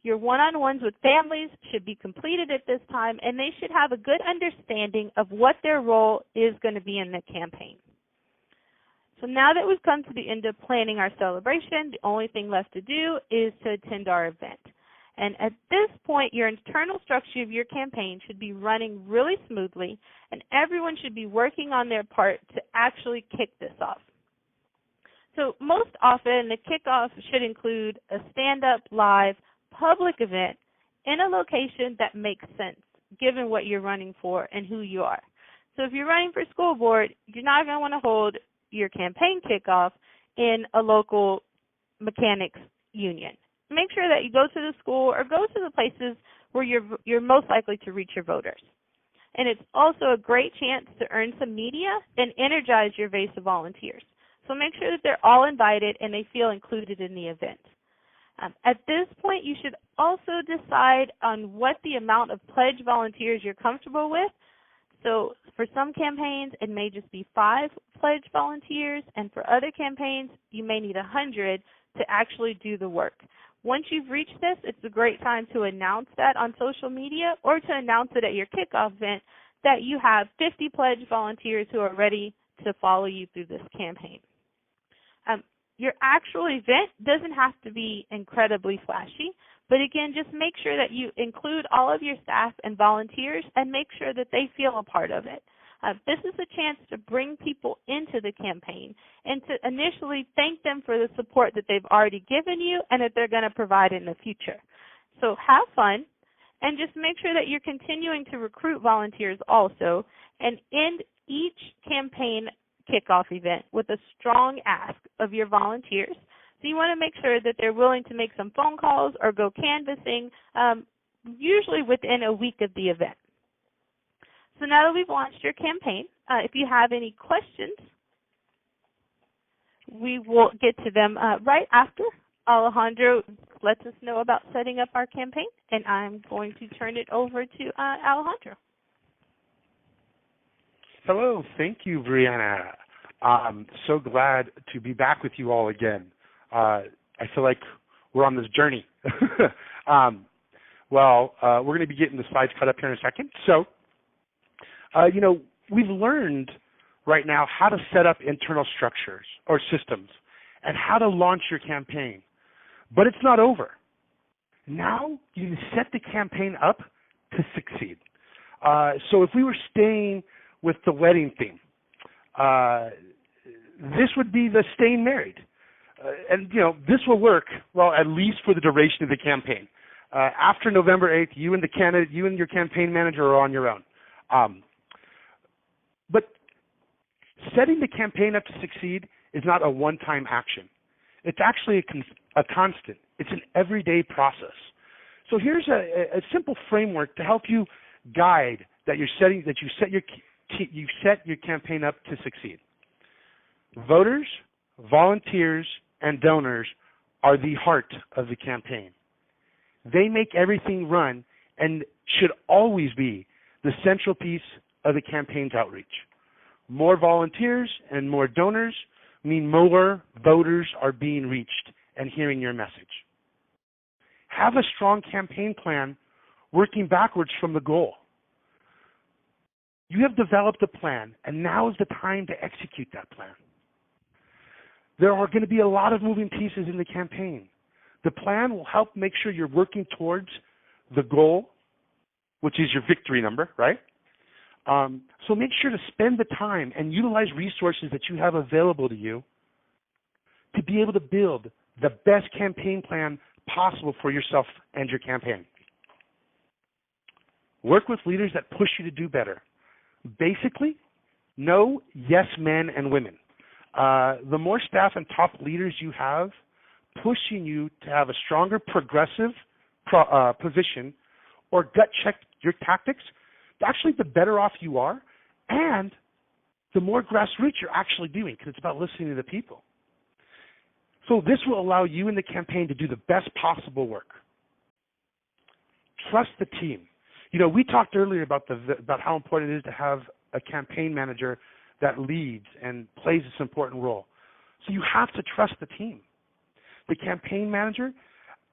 Your one-on-ones with families should be completed at this time, and they should have a good understanding of what their role is going to be in the campaign. So now that we've come to the end of planning our celebration, the only thing left to do is to attend our event. And at this point, your internal structure of your campaign should be running really smoothly, and everyone should be working on their part to actually kick this off. So most often, the kickoff should include a stand-up live public event in a location that makes sense, given what you're running for and who you are. So if you're running for school board, you're not going to want to hold your campaign kickoff in a local mechanics union. Make sure that you go to the school or go to the places where you're most likely to reach your voters. And it's also a great chance to earn some media and energize your base of volunteers. So make sure that they're all invited and they feel included in the event. At this point, you should also decide on what the amount of pledge volunteers you're comfortable with. So for some campaigns, it may just be 5 pledge volunteers, and for other campaigns, you may need 100 to actually do the work. Once you've reached this, it's a great time to announce that on social media or to announce it at your kickoff event that you have 50 pledge volunteers who are ready to follow you through this campaign. Your actual event doesn't have to be incredibly flashy, but again, just make sure that you include all of your staff and volunteers and make sure that they feel a part of it. This is a chance to bring people into the campaign and to initially thank them for the support that they've already given you and that they're going to provide in the future. So have fun and just make sure that you're continuing to recruit volunteers also, and end each campaign kickoff event with a strong ask of your volunteers. So you want to make sure that they're willing to make some phone calls or go canvassing, usually within a week of the event. So now that we've launched your campaign, if you have any questions, we will get to them right after Alejandro lets us know about setting up our campaign, and I'm going to turn it over to Alejandro. Hello, thank you, Brianna. I'm so glad to be back with you all again. I feel like we're on this journey. We're going to be getting the slides cut up here in a second. So, we've learned right now how to set up internal structures or systems and how to launch your campaign. But it's not over. Now you can set the campaign up to succeed. So if we were staying with the wedding theme, this would be the staying married. This will work, well, at least for the duration of the campaign. After November 8th, you and your campaign manager are on your own. But setting the campaign up to succeed is not a one-time action. It's actually a constant. It's an everyday process. So here's a simple framework to help you guide that you set your campaign up to succeed. Voters, volunteers, and donors are the heart of the campaign. They make everything run and should always be the central piece of the campaign's outreach. More volunteers and more donors mean more voters are being reached and hearing your message. Have a strong campaign plan working backwards from the goal. You have developed a plan, and now is the time to execute that plan. There are going to be a lot of moving pieces in the campaign. The plan will help make sure you're working towards the goal, which is your victory number, right? So make sure to spend the time and utilize resources that you have available to you to be able to build the best campaign plan possible for yourself and your campaign. Work with leaders that push you to do better. Basically, no yes men and women. The more staff and top leaders you have pushing you to have a stronger progressive position or gut check your tactics, actually the better off you are, and the more grassroots you're actually doing, because it's about listening to the people. So this will allow you and the campaign to do the best possible work. Trust the team. We talked earlier about how important it is to have a campaign manager that leads and plays this important role. So you have to trust the team. The campaign manager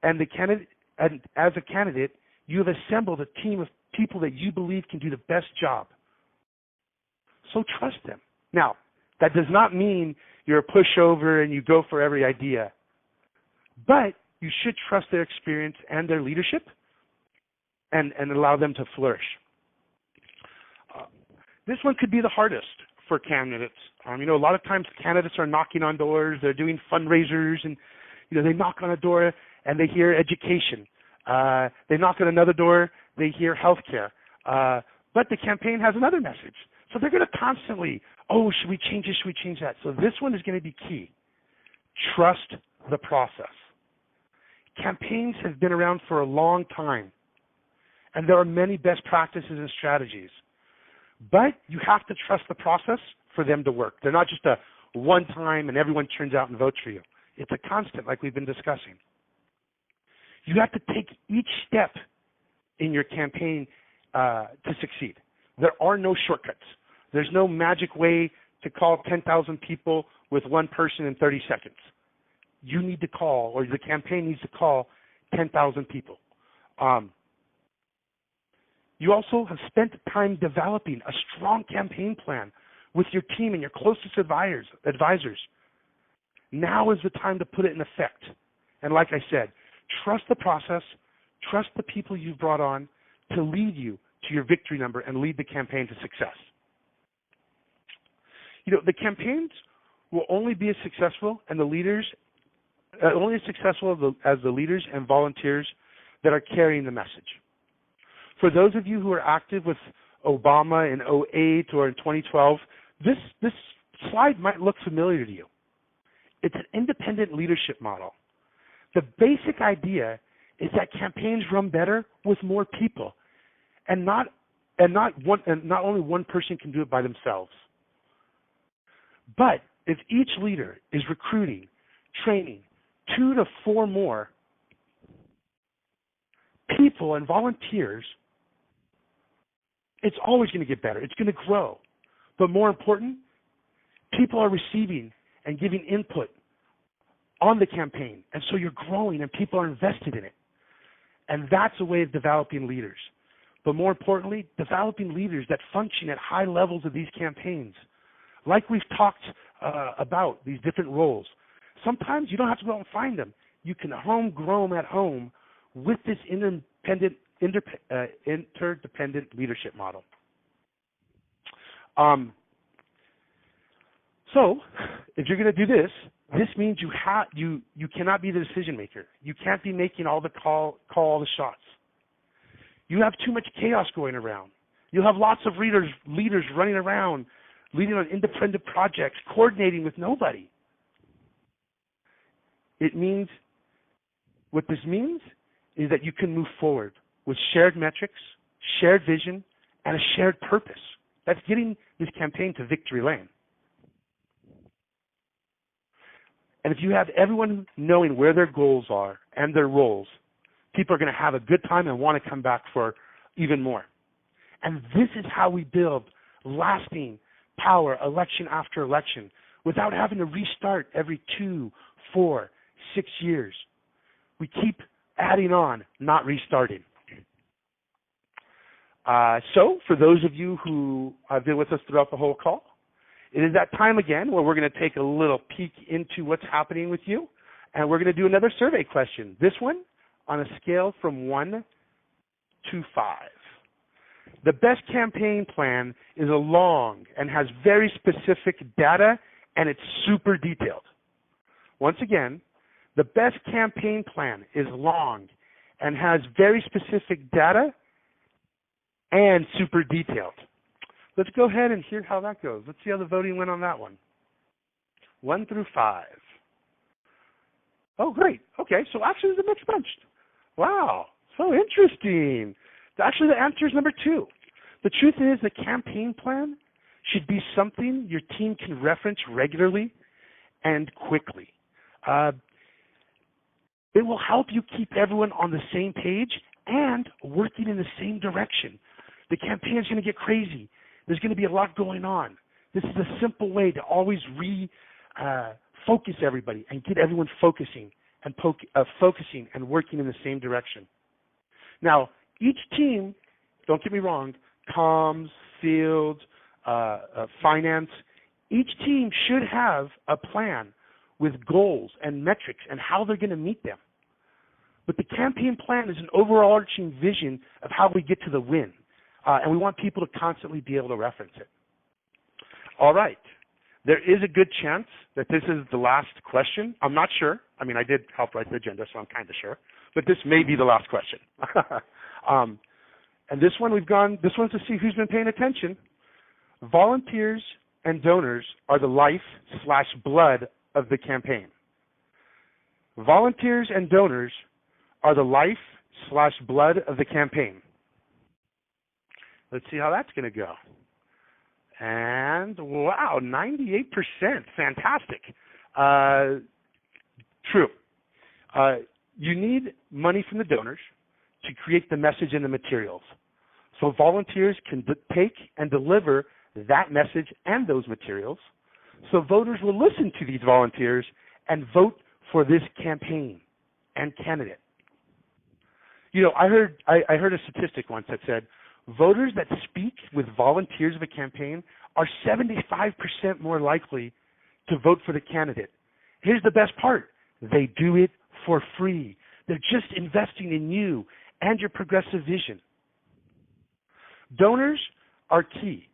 and the candidate, and as a candidate, you have assembled a team of people that you believe can do the best job. So trust them. Now, that does not mean you're a pushover and you go for every idea. But you should trust their experience and their leadership and allow them to flourish. This one could be the hardest for candidates. A lot of times candidates are knocking on doors, they're doing fundraisers, and they knock on a door and they hear education. They knock on another door, they hear healthcare. But the campaign has another message. So they're going to constantly, should we change this, should we change that? So this one is going to be key. Trust the process. Campaigns have been around for a long time, and there are many best practices and strategies. But you have to trust the process for them to work. They're not just a one time and everyone turns out and votes for you. It's a constant, like we've been discussing. You have to take each step in your campaign to succeed. There are no shortcuts. There's no magic way to call 10,000 people with one person in 30 seconds. You need to call, or the campaign needs to call 10,000 people. You also have spent time developing a strong campaign plan with your team and your closest advisors. Now is the time to put it in effect. And like I said, trust the process, trust the people you've brought on to lead you to your victory number and lead the campaign to success. The campaigns will only be as successful and the leaders only as successful as the leaders and volunteers that are carrying the message. For those of you who are active with Obama in 2008 or in 2012, this slide might look familiar to you. It's an independent leadership model. The basic idea is that campaigns run better with more people, and not only one person can do it by themselves. But if each leader is recruiting, training 2 to 4 more people and volunteers, it's always going to get better. It's going to grow. But more important, people are receiving and giving input on the campaign. And so you're growing and people are invested in it. And that's a way of developing leaders. But more importantly, developing leaders that function at high levels of these campaigns. Like we've talked about, these different roles. Sometimes you don't have to go out and find them. You can homegrown them at home with this interdependent leadership model. So, if you're going to do this, this means you cannot be the decision maker. You can't be making all the call all the shots. You have too much chaos going around. You'll have lots of leaders running around, leading on independent projects, coordinating with nobody. What this means is that you can move forward with shared metrics, shared vision, and a shared purpose. That's getting this campaign to victory lane. And if you have everyone knowing where their goals are and their roles, people are going to have a good time and want to come back for even more. And this is how we build lasting power election after election without having to restart every 2, 4, 6 years. We keep adding on, not restarting. So for those of you who have been with us throughout the whole call, it is that time again where we're going to take a little peek into what's happening with you, and we're going to do another survey question. This one on a scale from 1 to 5. The best campaign plan is long and has very specific data, and it's super detailed. Once again, the best campaign plan is long and has very specific data and super detailed. Let's go ahead and hear how that goes. Let's see how the voting went on that one. 1 through 5. Oh, great. Okay, so actually it's a mixed bunch. Wow, so interesting. Actually, the answer is number 2. The truth is the campaign plan should be something your team can reference regularly and quickly. It will help you keep everyone on the same page and working in the same direction. The campaign's going to get crazy. There's going to be a lot going on. This is a simple way to always focus everybody and get everyone focusing and working in the same direction. Now, each team, don't get me wrong, comms, field, finance, each team should have a plan with goals and metrics and how they're going to meet them. But the campaign plan is an overarching vision of how we get to the win, and we want people to constantly be able to reference it. All right. There is a good chance that this is the last question. I'm not sure. I mean, I did help write the agenda, so I'm kind of sure. But this may be the last question. And this one's to see who's been paying attention. Volunteers and donors are the life/blood of the campaign. Volunteers and donors are the life/blood of the campaign. Let's see how that's going to go. And wow, 98%, fantastic. True. You need money from the donors to create the message and the materials. So volunteers can take and deliver that message and those materials. So voters will listen to these volunteers and vote for this campaign and candidate. You know, I heard a statistic once that said voters that speak with volunteers of a campaign are 75% more likely to vote for the candidate. Here's the best part. They do it for free. They're just investing in you and your progressive vision. Donors are key,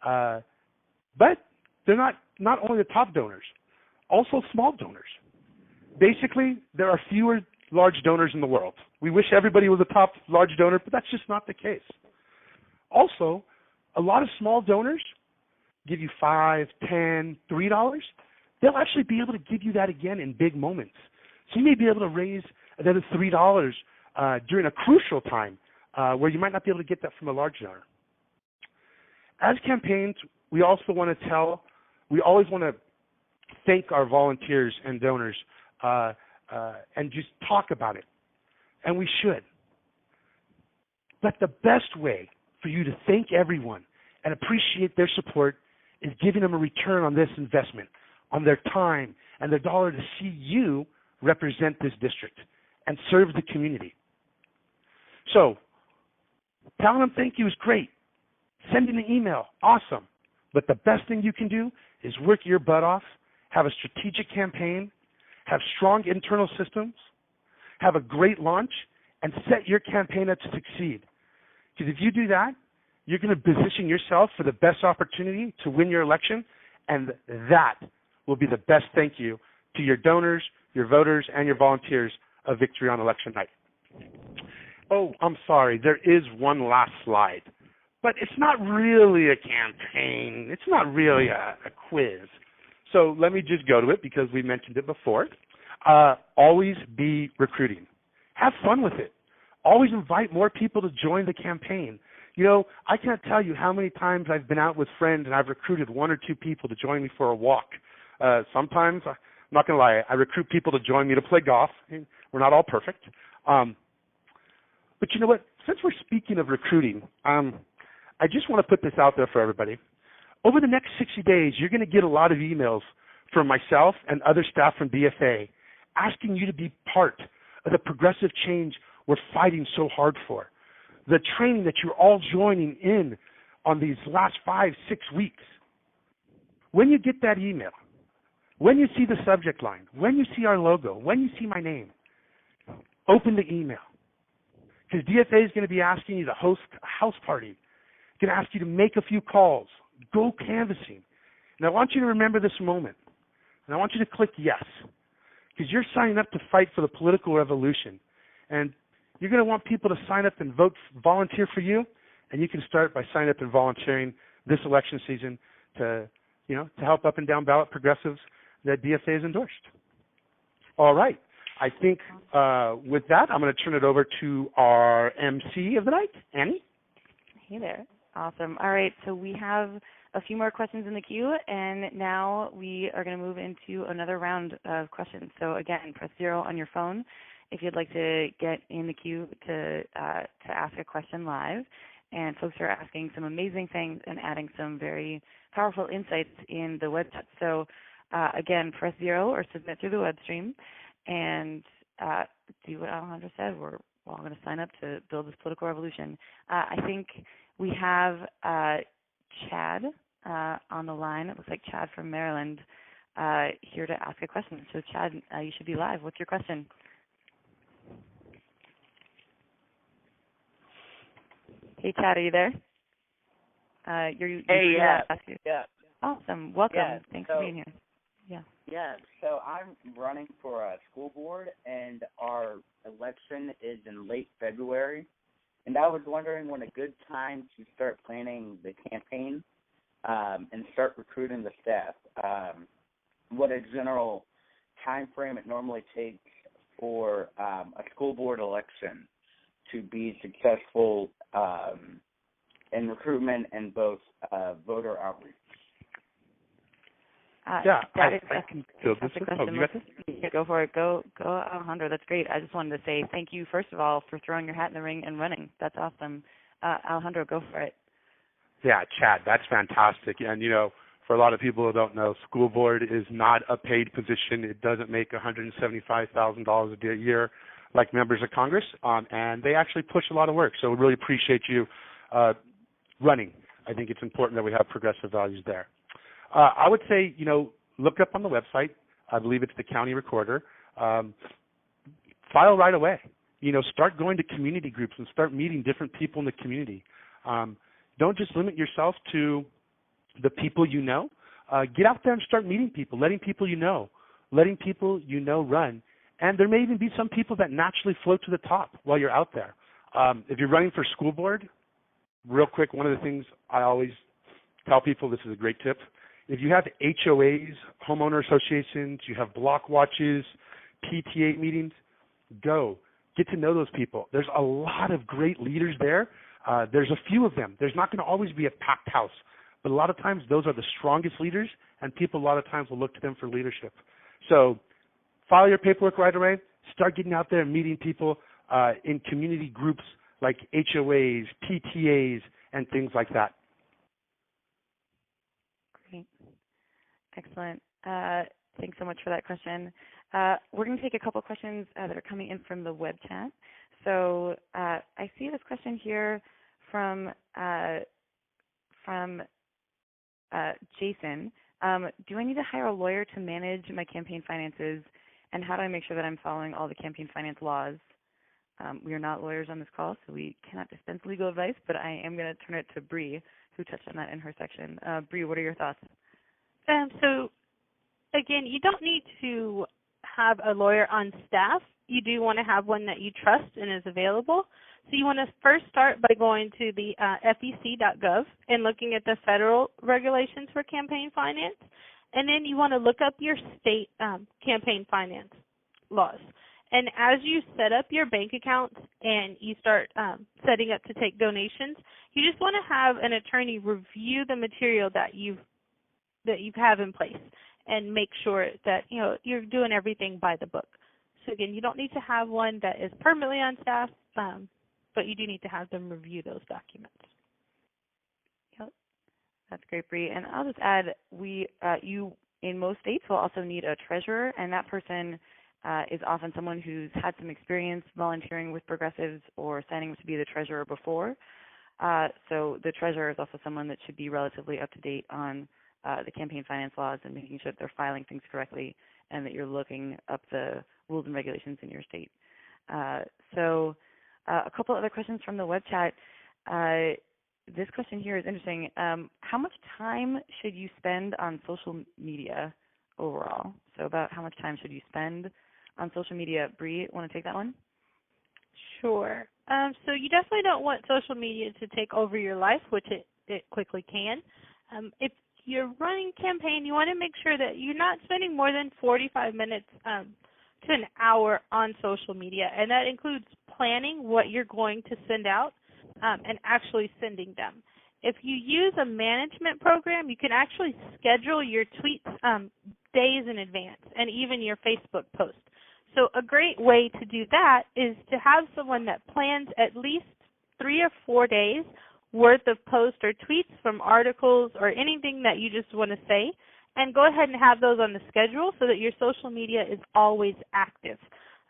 but they're not only the top donors, also small donors. Basically, there are fewer large donors in the world. We wish everybody was a top large donor, but that's just not the case. Also, a lot of small donors give you $5, $10, $3. They'll actually be able to give you that again in big moments. So you may be able to raise another $3 during a crucial time where you might not be able to get that from a large donor. As campaigns, we always want to thank our volunteers and donors and just talk about it. And we should. But the best way for you to thank everyone and appreciate their support is giving them a return on this investment, on their time and their dollar to see you represent this district and serve the community. So, telling them thank you is great. Sending an email, awesome. But the best thing you can do is work your butt off, have a strategic campaign, have strong internal systems, have a great launch, and set your campaign up to succeed. Because if you do that, you're going to position yourself for the best opportunity to win your election, and that will be the best thank you to your donors, your voters, and your volunteers of victory on election night. Oh, I'm sorry. There is one last slide. But it's not really a campaign. It's not really a quiz. So let me just go to it because we mentioned it before. Always be recruiting. Have fun with it. Always invite more people to join the campaign. You know, I can't tell you how many times I've been out with friends and I've recruited 1 or 2 people to join me for a walk. Sometimes, I'm not going to lie, I recruit people to join me to play golf. We're not all perfect. But you know what? Since we're speaking of recruiting, I just want to put this out there for everybody. Over the next 60 days, you're going to get a lot of emails from myself and other staff from DFA asking you to be part of the progressive change we're fighting so hard for. The training that you're all joining in on these last 5-6 weeks. When you get that email, when you see the subject line, when you see our logo, when you see my name, open the email. Because DFA is going to be asking you to host a house party. It's going to ask you to make a few calls, go canvassing. And I want you to remember this moment. And I want you to click yes. Because you're signing up to fight for the political revolution. And you're going to want people to sign up and volunteer for you. And you can start by signing up and volunteering this election season to help up and down ballot progressives that DFA has endorsed. All right. I think with that, I'm going to turn it over to our MC of the night, Annie. Hey there. Awesome. All right. So we have a few more questions in the queue, and now we are going to move into another round of questions. So again, press 0 on your phone if you'd like to get in the queue to ask a question live. And folks are asking some amazing things and adding some very powerful insights in the web chat. So again, press 0 or submit through the web stream and do what Alejandro said. We're all going to sign up to build this political revolution. I think we have Chad on the line. It looks like Chad from Maryland here to ask a question. So Chad, you should be live. What's your question? Hey, Chad, are you there? Yeah. Awesome. Welcome. Yeah, Thanks for being here. Yeah. Yeah, so I'm running for a school board, and our election is in late February. And I was wondering when a good time to start planning the campaign and start recruiting the staff. What a general time frame it normally takes for a school board election to be successful in recruitment and both voter outreach. I can build this. Go for it. Go, Alejandro. That's great. I just wanted to say thank you, first of all, for throwing your hat in the ring and running. That's awesome. Alejandro, go for it. Yeah, Chad, that's fantastic. And, for a lot of people who don't know, school board is not a paid position. It doesn't make $175,000 a year like members of Congress, and they actually push a lot of work. So we really appreciate you running. I think it's important that we have progressive values there. I would say, look up on the website. I believe it's the county recorder. File right away. Start going to community groups and start meeting different people in the community. Don't just limit yourself to the people you know. Get out there and start meeting people, letting people run. And there may even be some people that naturally float to the top while you're out there. If you're running for school board, real quick, one of the things I always tell people, this is a great tip, if you have HOAs, homeowner associations, you have block watches, PTA meetings, go. Get to know those people. There's a lot of great leaders there. There's a few of them. There's not going to always be a packed house, but a lot of times those are the strongest leaders, and people a lot of times will look to them for leadership. So file your paperwork right away. Start getting out there and meeting people in community groups like HOAs, PTAs, and things like that. Great. Excellent. Thanks so much for that question. We're going to take a couple questions that are coming in from the web chat. So I see this question here from Jason. Do I need to hire a lawyer to manage my campaign finances, and how do I make sure that I'm following all the campaign finance laws? We are not lawyers on this call, so we cannot dispense legal advice, but I am going to turn it to Bree, who touched on that in her section. Bree, what are your thoughts? So, again, you don't need to have a lawyer on staff. You do want to have one that you trust and is available. So you want to first start by going to the FEC.gov and looking at the federal regulations for campaign finance. And then you want to look up your state campaign finance laws. And as you set up your bank accounts and you start setting up to take donations, you just want to have an attorney review the material that you have in place and make sure that you're doing everything by the book. So again, you don't need to have one that is permanently on staff, but you do need to have them review those documents. Yep, that's great, Bree. And I'll just add, you in most states will also need a treasurer, and that person is often someone who's had some experience volunteering with progressives or signing up to be the treasurer before. So the treasurer is also someone that should be relatively up to date on the campaign finance laws and making sure that they're filing things correctly and that you're looking up the rules and regulations in your state. So a couple other questions from the web chat. This question here is interesting. How much time should you spend on social media overall? So about how much time should you spend on social media? Bree, want to take that one? Sure. So you definitely don't want social media to take over your life, which it quickly can. If you're running a campaign, you want to make sure that you're not spending more than 45 minutes to an hour on social media, and that includes planning what you're going to send out and actually sending them. If you use a management program, you can actually schedule your tweets days in advance and even your Facebook posts. So a great way to do that is to have someone that plans at least 3 or 4 days worth of posts or tweets from articles or anything that you just want to say, and go ahead and have those on the schedule so that your social media is always active.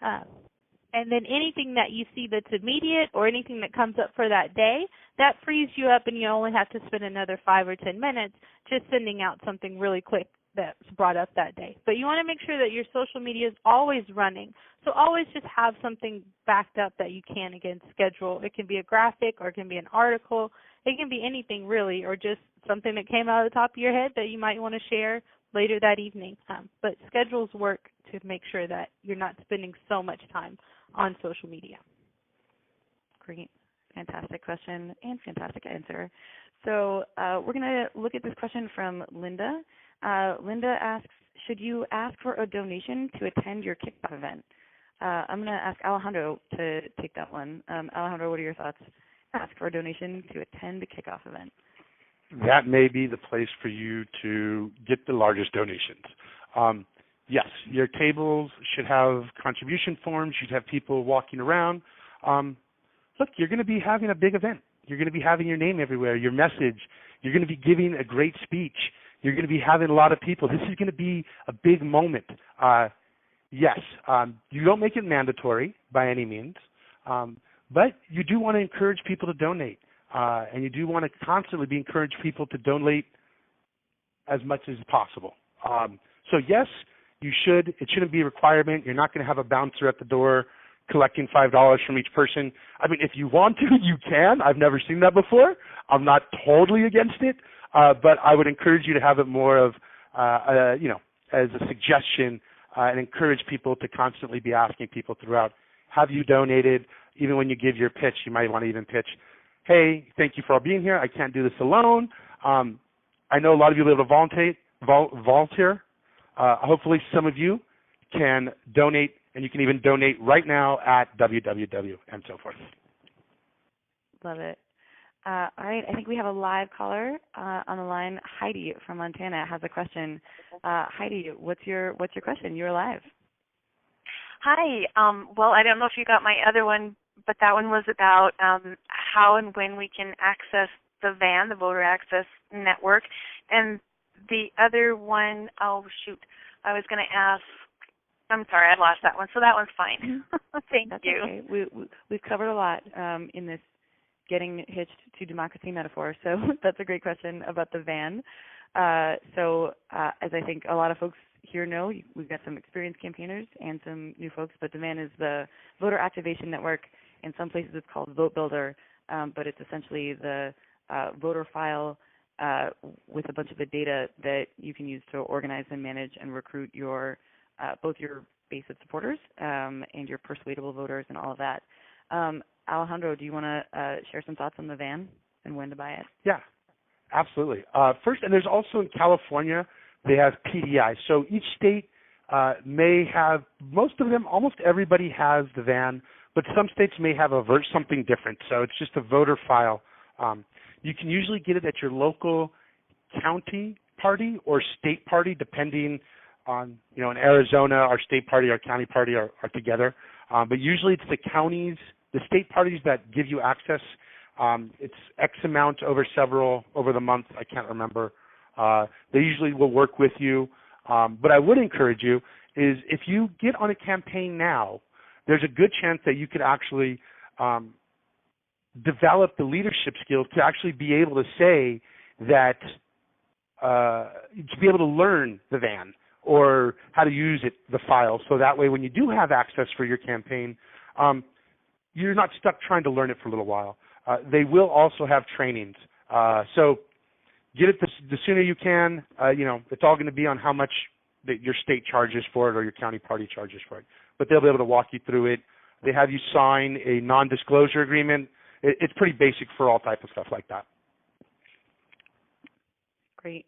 And then anything that you see that's immediate or anything that comes up for that day, that frees you up and you only have to spend another 5 or 10 minutes just sending out something really quick that's brought up that day. But you want to make sure that your social media is always running. So always just have something backed up that you can, again, schedule. It can be a graphic or it can be an article. It can be anything really, or just something that came out of the top of your head that you might want to share later that evening. But schedules work to make sure that you're not spending so much time on social media. Great. Fantastic question and fantastic answer. So we're going to look at this question from Linda. Linda asks, should you ask for a donation to attend your kickoff event? I'm going to ask Alejandro to take that one. Alejandro, what are your thoughts? Ask for a donation to attend a kickoff event. That may be the place for you to get the largest donations. Yes, your tables should have contribution forms. You should have people walking around. Look, you're going to be having a big event. You're going to be having your name everywhere, your message. You're going to be giving a great speech. You're going to be having a lot of people. This is going to be a big moment. Yes, you don't make it mandatory by any means, but you do want to encourage people to donate, and you do want to constantly encourage people to donate as much as possible. So yes, you should. It shouldn't be a requirement. You're not going to have a bouncer at the door collecting $5 from each person. I mean, if you want to, you can. I've never seen that before. I'm not totally against it, but I would encourage you to have it more of, as a suggestion, and encourage people to constantly be asking people throughout, have you donated? Even when you give your pitch, you might want to even pitch, hey, thank you for all being here. I can't do this alone. I know a lot of you will be able to volunteer. Hopefully some of you can donate, and you can even donate right now at www and so forth. Love it. All right, I think we have a live caller on the line. Heidi from Montana has a question. Heidi, what's your question? You're live. Hi. Well, I don't know if you got my other one, but that one was about how and when we can access the VAN, the Voter Access Network. And the other one, oh, shoot, I was going to ask, I'm sorry, I lost that one, so that one's fine. Thank That's you. Okay. We've covered a lot in this getting hitched to democracy metaphor, so that's a great question about the VAN. As I think a lot of folks here know, we've got some experienced campaigners and some new folks, but the VAN is the Voter Activation Network. In some places it's called Vote Builder, but it's essentially the voter file with a bunch of the data that you can use to organize and manage and recruit your both your base of supporters and your persuadable voters and all of that. Alejandro, do you want to share some thoughts on the VAN and when to buy it? Yeah, absolutely. First, and there's also in California, they have PDI. So each state may have, most of them, almost everybody has the VAN, but some states may have something different. So it's just a voter file. You can usually get it at your local county party or state party, depending on, in Arizona, our state party, our county party are together. But usually it's the counties, the state parties that give you access. It's X amount over the month. I can't remember. They usually will work with you. But I would encourage you is if you get on a campaign now, there's a good chance that you could actually develop the leadership skills to actually be able to say that, to be able to learn the VAN or how to use it, the file, so that way when you do have access for your campaign, you're not stuck trying to learn it for a little while. They will also have trainings. So get it the sooner you can. It's all going to be on how much that your state charges for it or your county party charges for it. But they'll be able to walk you through it. They have you sign a non-disclosure agreement. It's pretty basic for all type of stuff like that. Great.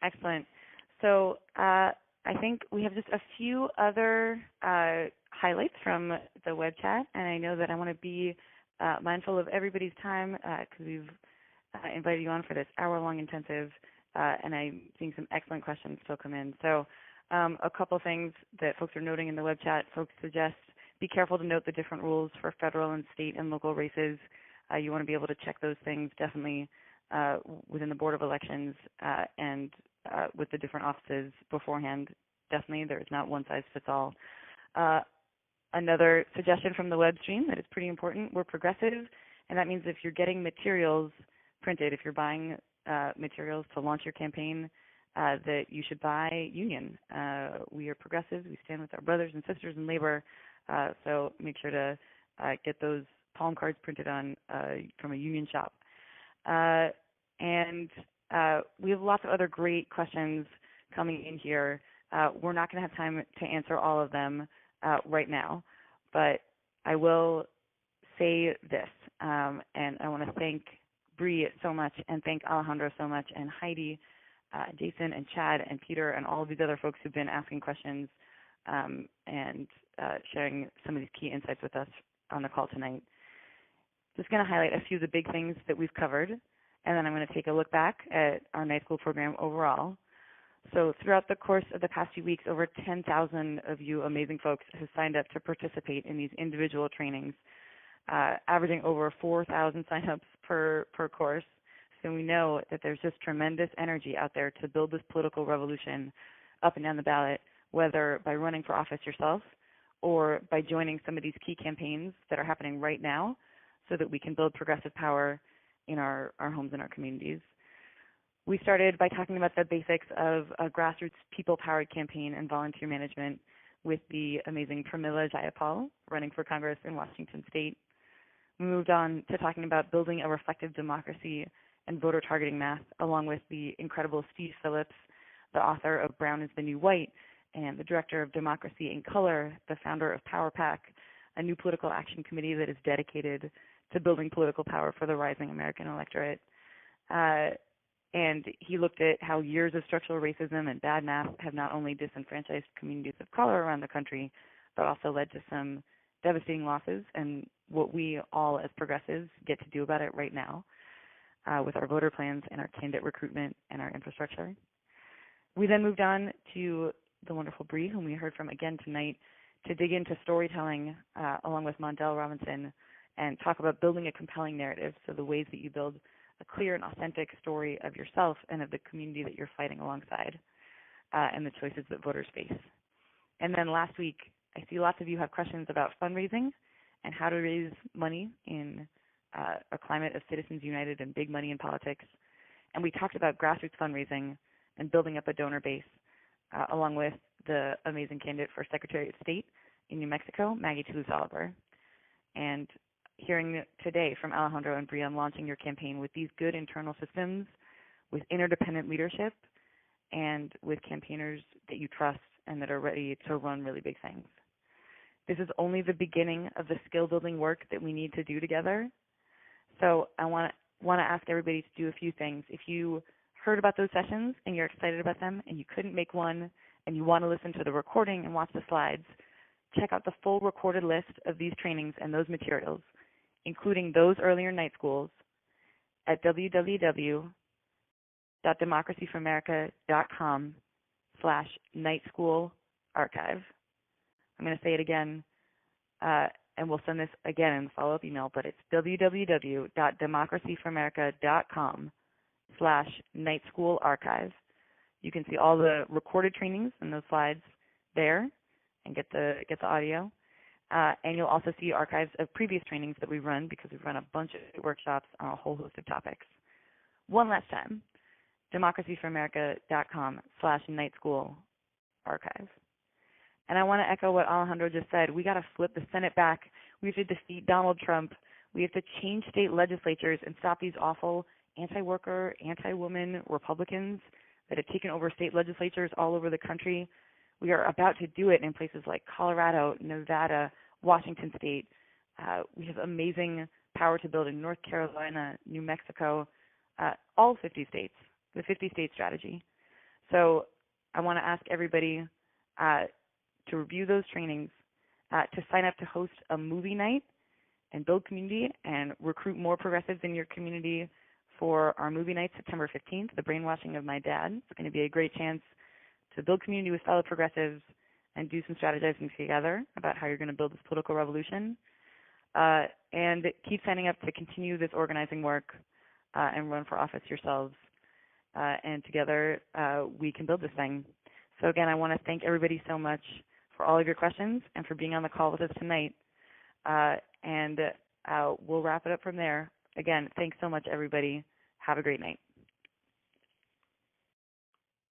Excellent. So I think we have just a few other highlights from the web chat, and I know that I want to be mindful of everybody's time because we've invited you on for this hour-long intensive, and I'm seeing some excellent questions still come in. So A couple things that folks are noting in the web chat. Folks suggest be careful to note the different rules for federal and state and local races. You want to be able to check those things definitely within the Board of Elections and with the different offices beforehand. Definitely, there is not one size fits all. Another suggestion from the web stream that is pretty important, we're progressive, and that means if you're getting materials printed, if you're buying materials to launch your campaign, that you should buy union. We are progressive. We stand with our brothers and sisters in labor, so make sure to get those palm cards printed on from a union shop. And we have lots of other great questions coming in here. We're not going to have time to answer all of them right now, but I will say this, and I want to thank Bree so much, and thank Alejandro so much, and Heidi, Jason, and Chad, and Peter, and all of these other folks who've been asking questions and sharing some of these key insights with us on the call tonight. Just going to highlight a few of the big things that we've covered, and then I'm going to take a look back at our night school program overall. So throughout the course of the past few weeks, over 10,000 of you amazing folks have signed up to participate in these individual trainings, averaging over 4,000 signups per course. So we know that there's just tremendous energy out there to build this political revolution up and down the ballot, whether by running for office yourself or by joining some of these key campaigns that are happening right now so that we can build progressive power in our homes and our communities. We started by talking about the basics of a grassroots people-powered campaign and volunteer management with the amazing Pramila Jayapal running for Congress in Washington State. We moved on to talking about building a reflective democracy and voter targeting math, along with the incredible Steve Phillips, the author of Brown is the New White, and the director of Democracy in Color, the founder of Power Pack, a new political action committee that is dedicated to building political power for the rising American electorate. And he looked at how years of structural racism and bad math have not only disenfranchised communities of color around the country, but also led to some devastating losses, and what we all as progressives get to do about it right now with our voter plans and our candidate recruitment and our infrastructure. We then moved on to the wonderful Bree, whom we heard from again tonight, to dig into storytelling along with Mondell Robinson and talk about building a compelling narrative, so the ways that you build a clear and authentic story of yourself and of the community that you're fighting alongside and the choices that voters face. And then last week, I see lots of you have questions about fundraising and how to raise money in a climate of citizens united and big money in politics. And we talked about grassroots fundraising and building up a donor base along with the amazing candidate for Secretary of State in New Mexico, Maggie Toulouse-Oliver. And hearing today from Alejandro and Bria on launching your campaign with these good internal systems, with interdependent leadership, and with campaigners that you trust and that are ready to run really big things. This is only the beginning of the skill-building work that we need to do together. So I want to ask everybody to do a few things. If you heard about those sessions and you're excited about them and you couldn't make one and you want to listen to the recording and watch the slides, check out the full recorded list of these trainings and those materials, including those earlier night schools, at www.democracyforamerica.com/nightschool-archive. I'm going to say it again, and we'll send this again in the follow-up email, but it's www.democracyforamerica.com/nightschool-archive. You can see all the recorded trainings and those slides there and get the audio. And you'll also see archives of previous trainings that we've run because we've run a bunch of workshops on a whole host of topics. One last time, democracyforamerica.com/nightschool-archive. And I want to echo what Alejandro just said. We got to flip the Senate back. We have to defeat Donald Trump. We have to change state legislatures and stop these awful anti-worker, anti-woman Republicans that have taken over state legislatures all over the country. We are about to do it in places like Colorado, Nevada, Washington State. We have amazing power to build in North Carolina, New Mexico, all 50 states, the 50-state strategy. So I want to ask everybody to review those trainings, to sign up to host a movie night and build community and recruit more progressives in your community for our movie night September 15th, The Brainwashing of My Dad. It's going to be a great chance to build community with fellow progressives and do some strategizing together about how you're going to build this political revolution. And keep signing up to continue this organizing work and run for office yourselves. And together we can build this thing. So again, I want to thank everybody so much for all of your questions and for being on the call with us tonight. And we'll wrap it up from there. Again, thanks so much, everybody. Have a great night.